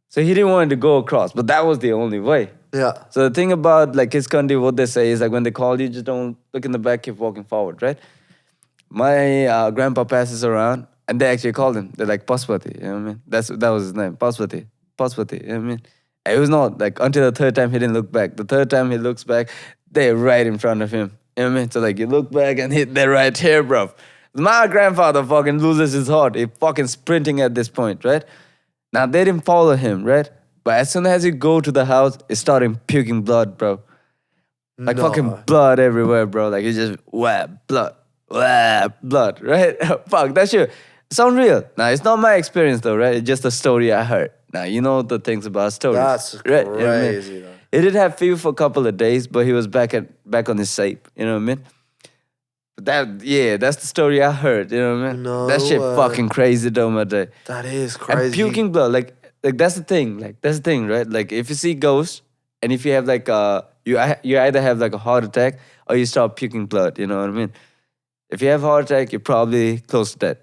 So he didn't want to go across, but that was the only way.
Yeah.
So the thing about like his country, what they say is like when they call you, just don't look in the back, keep walking forward, right? My grandpa passes around and they actually called him. They're like Paspati, you know what I mean? That was his name, Paspati, you know what I mean? And it was not like until the third time he didn't look back. The third time he looks back, they're right in front of him. You know what I mean? So like you look back and they're right here, bro. My grandfather fucking loses his heart. He's fucking sprinting at this point, right? Now they didn't follow him, right? But as soon as you go to the house, it's starting puking blood, bro. Like
No.
fucking blood everywhere, bro. Like it's just blood, right? Fuck, that shit. It's unreal. Now it's not my experience though, right? It's just a story I heard. Now you know the things about stories.
That's
right? You know what I mean?
crazy, though.
He did have fever for a couple of days, but he was back on his shape. You know what I mean? But that's the story I heard. You know what I mean?
No
that shit
way.
fucking crazy though, my day.
That is crazy.
And puking blood, like that's the thing. Like that's the thing, right? Like if you see ghosts, and if you have like you either have like a heart attack or you start puking blood. You know what I mean? If you have a heart attack, you're probably close to death.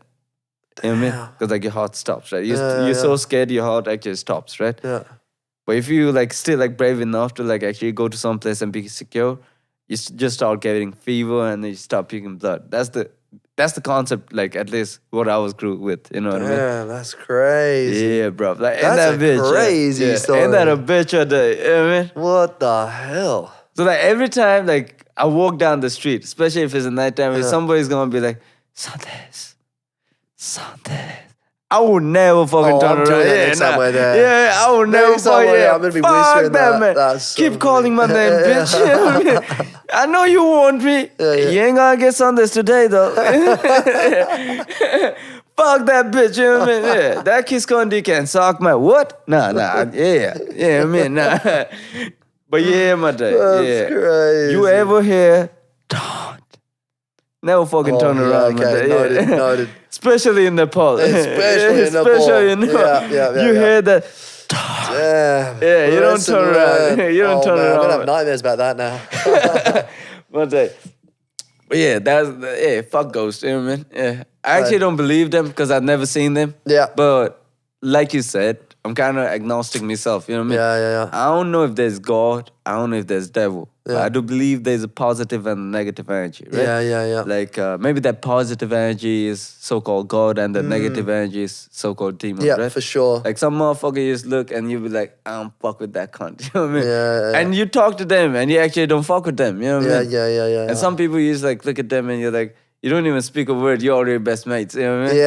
You know what I mean?
Damn.
Because like your heart stops, right?
Yeah,
You're so
yeah.
scared, your heart actually stops, right?
Yeah.
But if you like still like brave enough to like actually go to some place and be secure, you just start getting fever and then you start puking blood. That's the concept. Like at least what I was grew with. You know what I mean?
Damn, that's crazy.
Yeah, bro. Like, ain't
That's
that
a
bitch,
crazy
yeah.
story.
Ain't that a bitch of the, you know what I mean?
What the hell?
So like every time like I walk down the street, especially if it's a nighttime, if somebody's gonna be like, Sandes. I would never fucking
Oh,
turn
I'm
around.
doing that next time we're there.
Yeah, I would never
Next time
fucking,
we're there,
yeah,
I'm gonna be
fuck
whispering that.
man.
That's so
Keep calling my
funny.
name, bitch. You know what I mean? I know you want me.
Yeah.
You ain't gonna get Sundays today though. Fuck that bitch, you know what I mean? Yeah, that kiss condi can suck my what? Nah, I mean, nah. But yeah, my day,
That's crazy.
You ever hear Daunt? Never fucking
Oh,
turn
yeah,
around, my
okay,
day.
noted.
Especially in Nepal.
Especially in Nepal.
Especially in Nepal.
Yeah,
you
yeah.
hear that?
Damn.
Yeah, you don't
Lesson
turn around.
learned.
You don't turn
man, I'm gonna
around.
have nightmares about that now.
But yeah, fuck ghosts, you know what I mean? Yeah. I actually don't believe them because I've never seen them.
Yeah.
But like you said, I'm kind of agnostic myself, you know what I mean?
Yeah.
I don't know if there's God, I don't know if there's devil. But
Yeah.
I do believe there's a positive and a negative energy, right?
Yeah.
Like maybe that positive energy is so-called God and the negative energy is so-called demon,
Yeah,
right?
for sure.
Like some motherfucker you just look and you be like, I don't fuck with that cunt. You know what I mean?
Yeah.
And you talk to them and you actually don't fuck with them. You know what I mean?
Yeah.
And some people you just like look at them and you're like, you don't even speak a word, you're already best mates. You know what I mean?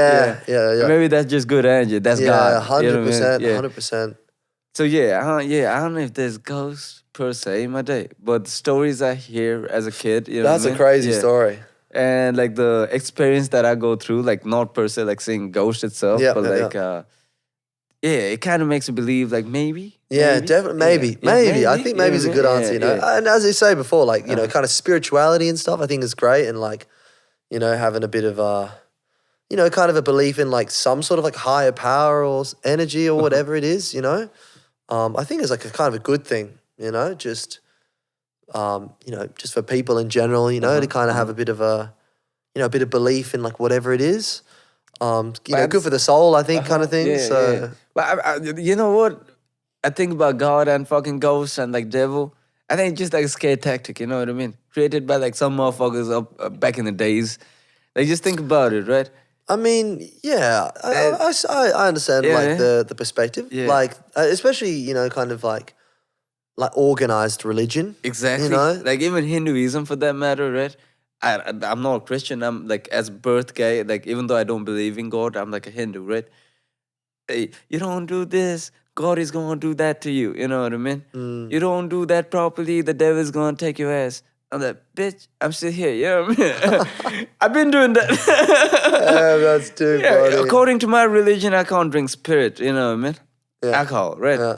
Yeah.
Maybe that's just good energy. That's
Yeah,
God. You know what I
100%.
mean? Yeah.
100%.
So I don't know if there's ghosts per se in my day, but the stories I hear as a kid, you know
That's
what I
a
mean?
crazy
Yeah.
story.
And like the experience that I go through, like not per se like seeing ghosts itself,
Yeah,
but
yeah,
like it kind of makes you believe like maybe.
Yeah, definitely. Maybe. I think maybe is a good answer, you know.
Yeah.
And as you say before, like, you know, kind of spirituality and stuff, I think is great. And like, you know, having a bit of you know, kind of a belief in like some sort of like higher power or energy or whatever it is, you know. I think it's like a kind of a good thing, you know, just, you know, just for people in general, you know, to kind of have a bit of you know, a bit of belief in like whatever it is. You know, good for the soul, I think, kind of thing.
Yeah,
so
yeah. But you know what? I think about God and fucking ghosts and like devil. I think it's just like a scare tactic, you know what I mean? Created by like some motherfuckers up back in the days. Like just think about it, right?
I mean, yeah, I understand
Yeah,
like
yeah.
the perspective,
Yeah.
like especially kind of like organized religion,
Exactly. Like even Hinduism for that matter, right? I'm not a Christian. I'm like as birth guy. Like even though I don't believe in God, I'm like a Hindu, right? Hey, you don't do this, God is gonna do that to you. You know what I mean?
Mm.
You don't do that properly, the devil's gonna take your ass. I'm like, bitch, I'm still here. You know what I mean? I've been doing that.
That's too
Yeah,
funny.
according to my religion, I can't drink spirit. You know what I mean?
Yeah.
Alcohol, right?
Yeah,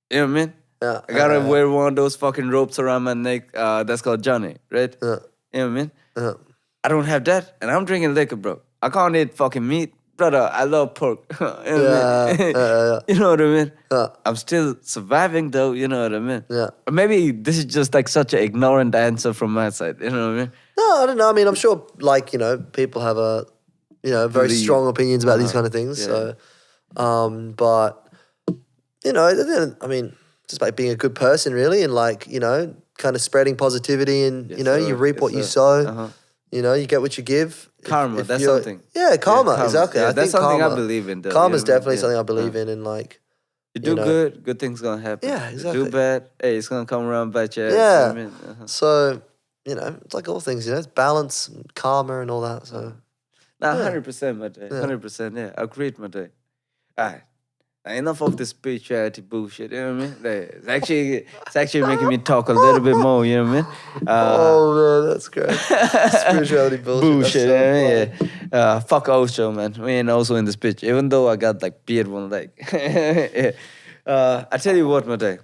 You know what I mean?
yeah,
I gotta wear one of those fucking ropes around my neck. That's called Johnny, right?
yeah,
You know what I mean?
yeah.
I don't have that, and I'm drinking liquor, bro. I can't eat fucking meat, brother. I love pork. You know what I mean?
Yeah.
You know what I mean?
Yeah.
I'm still surviving, though. You know what I mean?
Yeah.
Or maybe this is just like such an ignorant answer from my side. You know what I mean?
No, I don't know. I mean, I'm sure, like, people have very
Believe.
strong opinions about these kind of things.
yeah.
So, but, I mean, just like being a good person, really, and like, kind of spreading positivity and,
Yes,
you
sir.
reap
Yes,
what you
sir.
sow.
Uh-huh.
You get what you give.
Karma, that's
you're-
something.
Yeah, karma,
karma.
exactly.
Yeah,
I
that's
think
something
karma,
I believe in, though.
Karma's
you know what I mean?
definitely
Yeah.
something I believe in, and like,
You do good things gonna happen.
Yeah,
You
exactly.
do bad, hey, it's gonna come around bite your ass.
Yeah.
You know what I mean? Uh-huh.
So, it's like all things, it's balance and karma and all that. So,
Nah,
Yeah.
100%, my day. 100%, yeah. Agreed, my day. All right. Now, enough of this spirituality bullshit, you know what I mean? Like, it's actually making me talk a little bit more, you know what I mean?
oh man, that's great. Spirituality bullshit.
Bullshit,
That's so
yeah. Fuck Osho, man. We ain't also in this bitch, even though I got like beard one leg. Yeah. I tell you what, my day.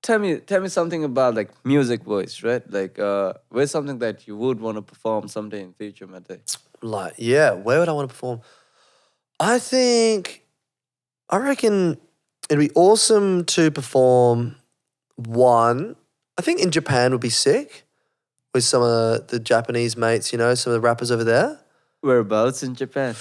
Tell me something about like music voice, right? Like, where's something that you would want to perform someday in future, my day?
Like, yeah, where would I want to perform? I reckon it'd be awesome to perform one. I think in Japan would be sick with some of the Japanese mates, some of the rappers over there.
Whereabouts in Japan?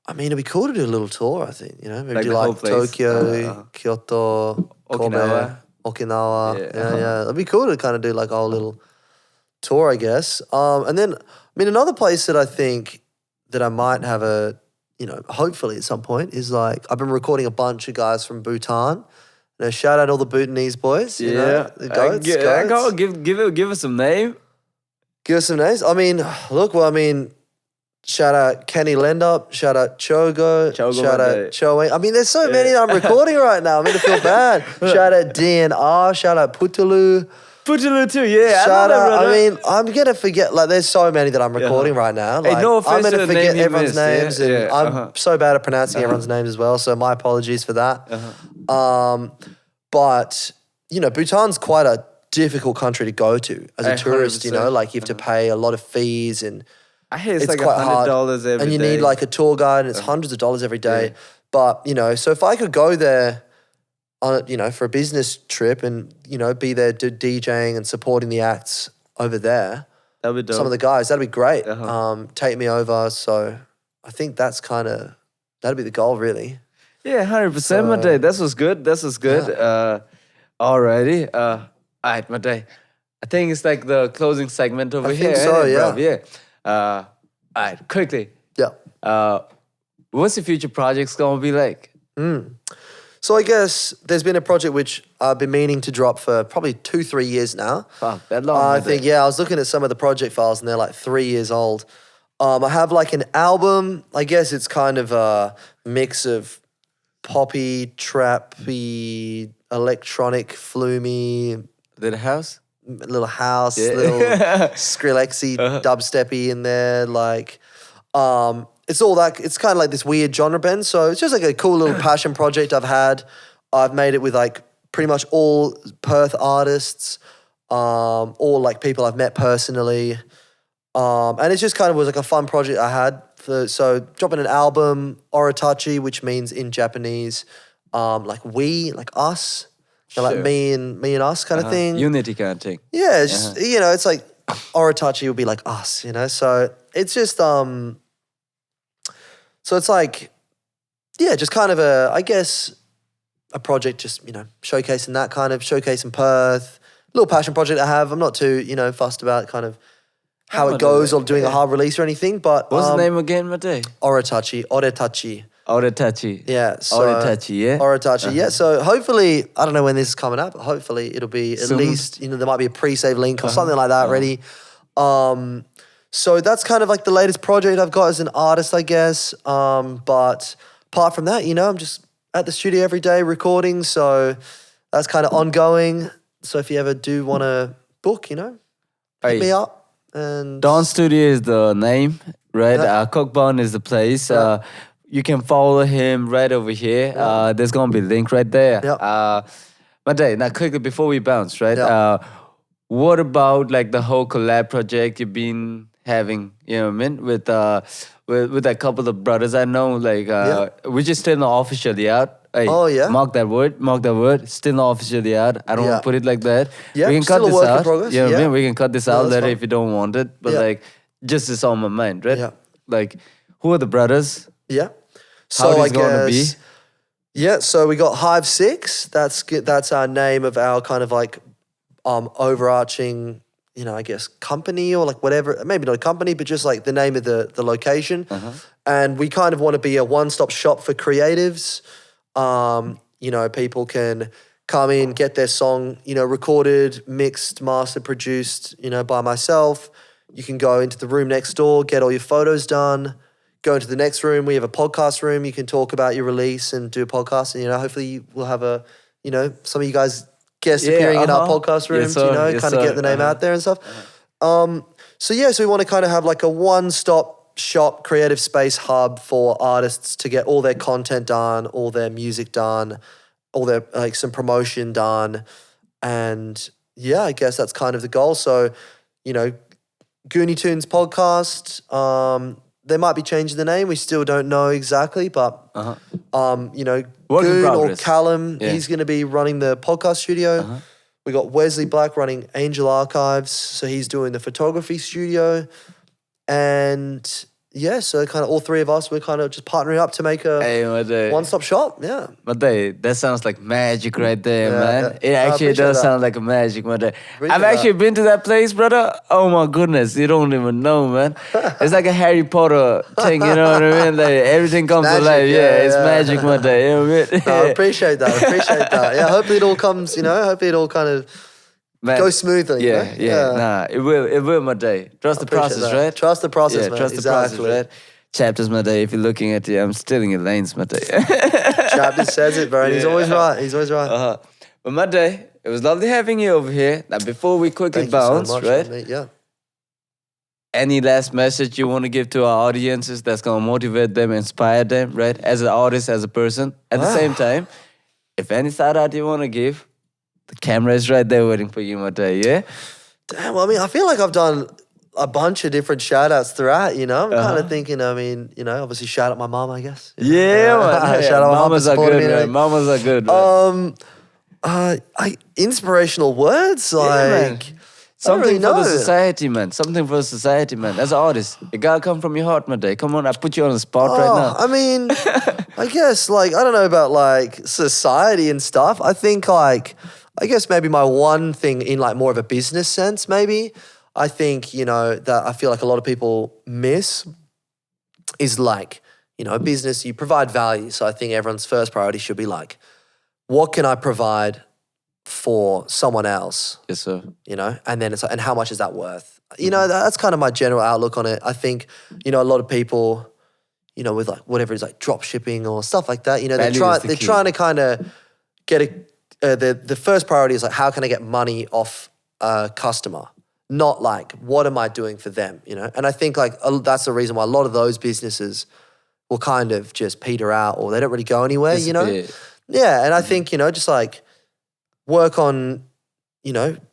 I mean, it'd be cool to do a little tour, I think, maybe
Like
do
the whole
like
place?
Tokyo, Kyoto,
Okinawa?
Okinawa.
Yeah,
Yeah. It'd be cool to kind of do like a whole little tour, I guess. And then, I mean, another place that I think that I might have hopefully at some point is like, I've been recording a bunch of guys from Bhutan. Shout out all the Bhutanese boys, the goats.
I gotta give us some name.
Give us some names. I mean, look, shout out Kenny Lendup, shout out Chogo,
Chogo,
shout
my
out
day.
Choe. I mean, there's so many that I'm recording right now. I'm going to feel bad. Shout out DNR, shout out Putulu.
Putulu too, yeah.
Shout
I know that,
out.
brother.
I mean, I'm going to forget, like, there's so many that I'm recording right now. Like,
Hey, no offense
I'm going
to
to
the
forget
name you
everyone's
missed,
names,
yeah?
and
Yeah,
I'm so bad at pronouncing everyone's names as well, so my apologies for that. But, Bhutan's quite a difficult country to go to as a tourist,
100%.
like you have to pay a lot of fees and
I hear it's like
quite hard.
$100 every day.
and you need like a tour guide and it's hundreds of dollars every day.
Yeah.
But, so if I could go there on, for a business trip and, be there DJing and supporting the acts over there,
that'd be dope.
some of the guys, that'd be great.
Uh-huh.
Take me over. So I think that'd be the goal really.
Yeah, 100%, my day. This was good. Alrighty. All right, my day. I think it's like the closing segment over here.
think so,
ain't it, bro?
yeah.
Yeah. All right, quickly.
Yeah.
What's the future projects gonna be like?
So I guess there's been a project which I've been meaning to drop for probably 2-3 years now.
Fuck, that long.
I
my
think,
day.
I was looking at some of the project files and they're like 3 years old. I have like an album. I guess it's kind of a mix of poppy, trappy, electronic, flumey,
Little house?
little house,
Yeah.
little Skrillexy, dubsteppy in there. Like, it's all that. It's kind of like this weird genre bend. So it's just like a cool little passion project I've had. I've made it with like pretty much all Perth artists, all like people I've met personally. And it just kind of was like a fun project I had. So dropping an album, Oritachi, which means in Japanese, like we, like us. So like
Sure.
me and us kind of thing.
Unity kind of thing.
Yeah, it's just, it's like Oritachi would be like us, So it's just, so it's like, yeah, just kind of a project, just, showcasing that kind of, showcasing Perth, little passion project I have. I'm not too, fussed about kind of how it goes or doing a hard release or anything, but.
What's the name again, Mate?
Oretachi.
Oretachi.
Yeah. So,
Oretachi, yeah?
Oretachi, yeah. So hopefully, I don't know when this is coming out, but hopefully it'll be at
Soon.
least, there might be a pre-save link or something like that ready. So that's kind of like the latest project I've got as an artist, I guess. But apart from that, I'm just at the studio every day recording. So that's kind of ongoing. So if you ever do want to book, hit me up. And
Daunt Studio is the name, right?
Yeah.
Cookbun is the place.
Yeah.
You can follow him right over here. There's going to be a link right there.
Yeah.
Mate, now quickly before we bounce, right?
Yeah.
What about like the whole collab project you've been having, with a couple of brothers I know, like, which is still not officially out. Hey,
Oh, yeah?
Mark that word. Still not officially out. I don't want
Yeah.
to put it like that.
Yeah,
We can cut
still a
this
work in
out.
progress.
You know what I
Yeah.
mean? We can cut this
No,
out
that's
later
fine.
if you don't want it. But
Yeah.
like, just is on my mind, right?
Yeah.
Like, who are the brothers?
Yeah.
How
So I
it's gonna be?
guess. Yeah. So we got Hive 6. That's our name of our kind of like overarching, I guess company or like whatever. Maybe not a company, but just like the name of the location. And we kind of want to be a one-stop shop for creatives. People can come in, get their song, recorded, mixed, mastered, produced, by myself. You can go into the room next door, get all your photos done, go into the next room. We have a podcast room. You can talk about your release and do a podcast. And, hopefully we'll have some of you guys guest appearing in our podcast rooms, kind of get the name out there and stuff. So we want to kind of have like a one-stop shop creative space hub for artists to get all their content done, all their music done, all their like some promotion done. And yeah, I guess that's kind of the goal. So, Goonie Tunes podcast, they might be changing the name. We still don't know exactly, but
Work in
Goon or
progress.
Callum,
Yeah.
he's going to be running the podcast studio. We got Wesley Black running Angel Archives, so he's doing the photography studio. And yeah, so kind of all three of us, we're kind of just partnering up to make a
Hey, Mate.
one-stop shop. Yeah.
Mate, that sounds like magic right there,
Yeah,
man.
yeah.
It
I
actually
appreciate
does
that.
sound like a magic, Mate. I've
Appreciate
actually been to that place, brother. Oh my goodness, you don't even know, man. It's like a Harry Potter thing, you know what I mean? Like everything comes to
Magic,
life. Yeah, it's
yeah.
magic, Mate. You know what I mean?
No, I appreciate that. Yeah, hopefully it all comes, hopefully it all kind of
Man,
goes smoothly.
Yeah. Nah, it will, Mate. Trust the
Appreciate
process,
that.
right?
Trust the process,
Yeah,
man.
trust
Exactly.
the process, right? Chapters, Mate. If you're looking at you, I'm stealing your lanes, Mate.
Chapter says it, bro. And he's always right. He's always right.
But Mate, it was lovely having you over here. Now, before we quickly
Thank you so
bounce,
much,
right?
mate. Yeah.
Any last message you want to give to our audiences that's going to motivate them, inspire them, right? As an artist, as a person. At the same time, if any shout out you want to give, the camera is right there waiting for you, Mate, yeah?
Damn, well, I feel like I've done a bunch of different shout outs throughout, I'm kind of thinking, obviously shout out my mom, I guess.
Yeah, man.
Shout out my mom for
Mamas are
supporting
good,
me,
man.
mate.
Mamas are good, man.
Inspirational words,
man.
like
Something
I don't
for
really
the
know.
society, man. Something for the society, man. As an artist, it gotta come from your heart, Mate. Come on, I put you on the spot right now.
I mean, I guess like I don't know about like society and stuff. I think like I guess maybe my one thing in like more of a business sense, maybe I think that I feel like a lot of people miss is like business. You provide value, so I think everyone's first priority should be like, what can I provide for someone else?
Yes, sir.
And then it's like, and how much is that worth? That's kind of my general outlook on it. I think, a lot of people, with like whatever it's like drop shipping or stuff like that, they're
Value is the key.
trying to kind of get the first priority is like, how can I get money off a customer? Not like, what am I doing for them? And I think like that's the reason why a lot of those businesses will kind of just peter out or they don't really go anywhere,
Disappear.
Yeah. And I think, just like, work on,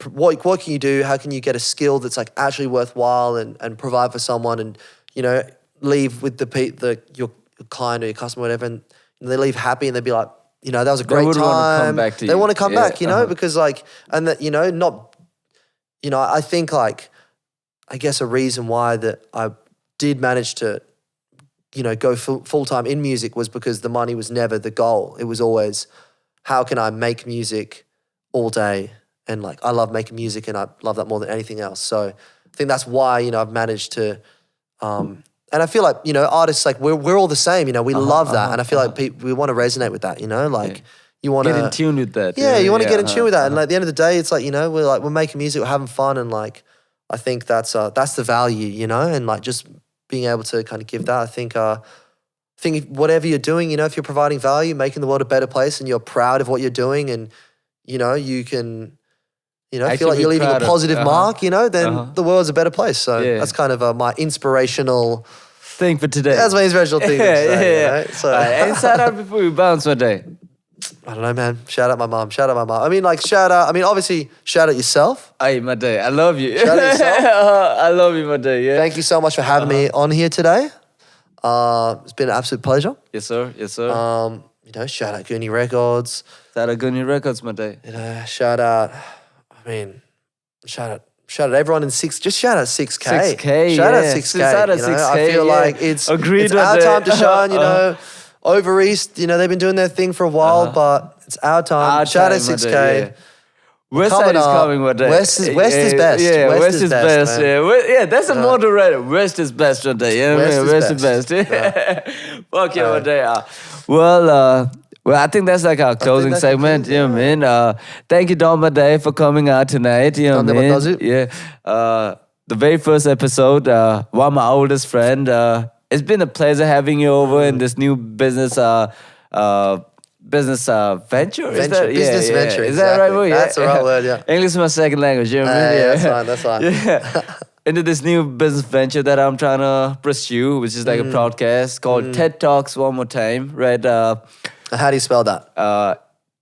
what can you do? How can you get a skill that's like actually worthwhile and provide for someone and, leave with your client or your customer, whatever, and they leave happy and they'd be like, that was a great
would
time.
wanna come back to
they
you.
want to come
Yeah,
back, because like, and that, not, I think like, I guess a reason why that I did manage to go full time in music was because the money was never the goal. It was always, how can I make music all day? And like, I love making music and I love that more than anything else. So I think that's why, I've managed to, and I feel like, artists, like we're all the same, we love that. And I feel like we want to resonate with that, like you want to
get in tune with that.
Yeah, you want to get in tune with that. And like, at the end of the day, it's like, we're making music, we're having fun. And like, I think that's the value, and like just being able to kind of give that. I think whatever you're doing, if you're providing value, making the world a better place and you're proud of what you're doing and, you can, feel like you're leaving a positive mark, then the world's a better place. So that's kind of my inspirational
thing for today.
That's my inspirational thing for today. So.
Any shout out before we bounce one day?
I don't know, man. Shout out my mom. I mean, like, obviously, shout out yourself.
Hey, my day. I love you.
Shout out yourself.
I love you, my day. Yeah.
Thank you so much for having me on here today. It's been an absolute pleasure.
Yes, sir.
Shout out Goonie Records.
Shout out Goonie Records, my day.
Shout out everyone in shout out 6K.
6K,
Shout out
yeah.
6K.
Shout out 6K,
I feel like it's our time to shine, Over East, they've been doing their thing for a while, but it's our time. Shout out 6K.
Yeah. West side is coming one day.
West is best.
Yeah, West is best.
Man.
Yeah, that's a motto, right? West is best one day. Yeah, West is best.
Yeah.
Fuck yeah, one day. Well, I think that's like our closing segment. You know what I mean? Thank you, Daunt Madai, for coming out tonight. You know what I mean? Yeah. The very first episode, one of my oldest friend. It's been a pleasure having you over in this new business venture.
Business venture.
Is that right word?
That's the right word. Yeah.
English is my second language. You know what I mean?
Yeah, that's fine.
Yeah. Into this new business venture that I'm trying to pursue, which is like a podcast called Thet Talks. One more time, right?
How do you spell that?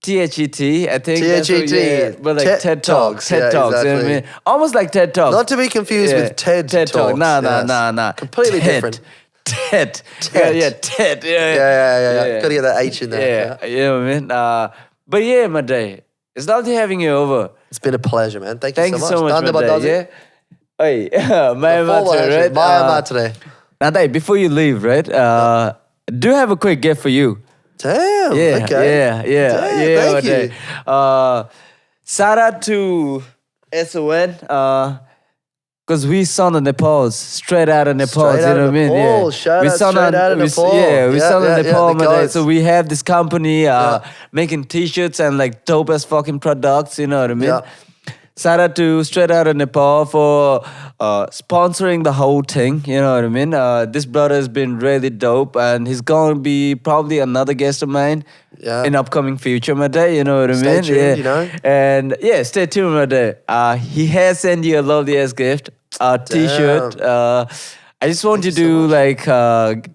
T-H-E-T, I think.
T-H-E-T.
But like TED Talks. TED Talks,
exactly.
You know what I mean? Almost like TED Talks.
Not to be confused with TED Talks.
Nah.
Completely different.
Tet.
Yeah,
Tet.
Yeah. Gotta get that H in there.
Yeah, you know what I mean? But yeah, my day. It's lovely having you over.
It's been a pleasure, man. Thank you so much.
my day. Yeah? Hey, Maya Matrai, right?
Maya Matrai.
Now, before you leave, right? I do have a quick gift for you.
Damn.
Yeah,
okay.
Yeah.
Thank you.
Shout out to SON. Because we son of Nepal, straight out of Nepal, you know what I mean? Yeah.
Shout
we
out straight out of Nepal.
We son of Nepal,
the
man.
guys.
So we have this company making t-shirts and like dope as fucking products, you know what I mean?
Yeah.
Shout out to Straight Out of Nepal for sponsoring the whole thing, you know what I mean? This brother has been really dope and he's going to be probably another guest of mine in upcoming future, my day, you know what I mean?
Stay tuned,
And stay tuned, my day. He has sent you a lovely ass gift, a t-shirt. I just want you to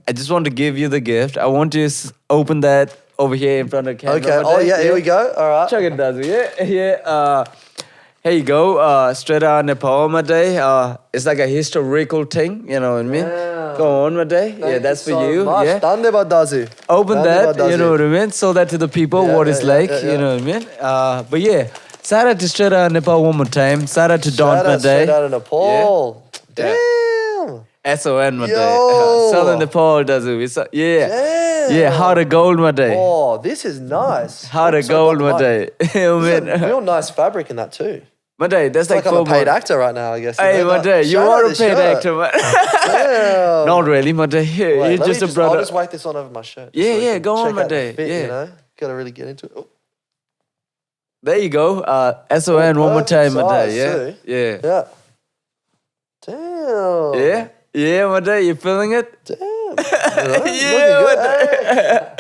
I just want to give you the gift. I want you to open that over here in front of the camera.
Okay, here we go. All right.
Check it, does it? Yeah. Here you go, Straight Out of Nepal, my day. It's like a historical thing, you know what I mean?
Yeah.
Go on, my day.
Thank
that's
you
for
so
you.
much.
Yeah.
Dhanyavad Dazu.
Open that, you know what I mean? Show that to the people, what it's like,
yeah.
you know what I mean? But yeah, shout out to Straight Out of Nepal one more time. Shout out to Daunt, my day.
Straight Out of Nepal.
Yeah.
Damn.
SON, my
Yo.
day. Southern Nepal does it. Yeah, Heart of Gold, my day.
Oh, this is nice.
Heart of Gold, my day. You know what I
There's
mean?
a real nice fabric in that too.
My day, that's
It's like I'm a
4
paid
months.
actor right now, I guess.
Hey, my day, you
Shout
are
out
a
this
paid
shirt.
actor, man.
Damn.
Not really, my day.
Wait,
You're just a brother.
I'll just whack this on over my shirt.
Yeah,
so you
yeah,
can
go on,
check
my
out the
day.
fit,
Yeah.
Gotta really get into it. Oh.
There you go. SON one more time, my day.
size,
Yeah.
Yeah. Damn.
Yeah, my day. You feeling it?
Damn.
Yeah, my day.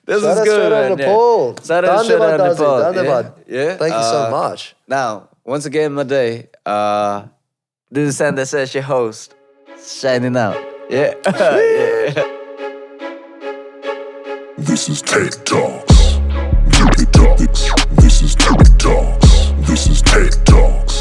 This is good, man.
Nepal.
Shout out to Straight Out of Nepal.
Dhanyavad.
Yeah.
Thank you so much.
Now, once again, my day. This is Sander Says, your host, shining out. Yeah. Yeah.
This is Thet Talks. This is Thet Talks. This is Thet Talks.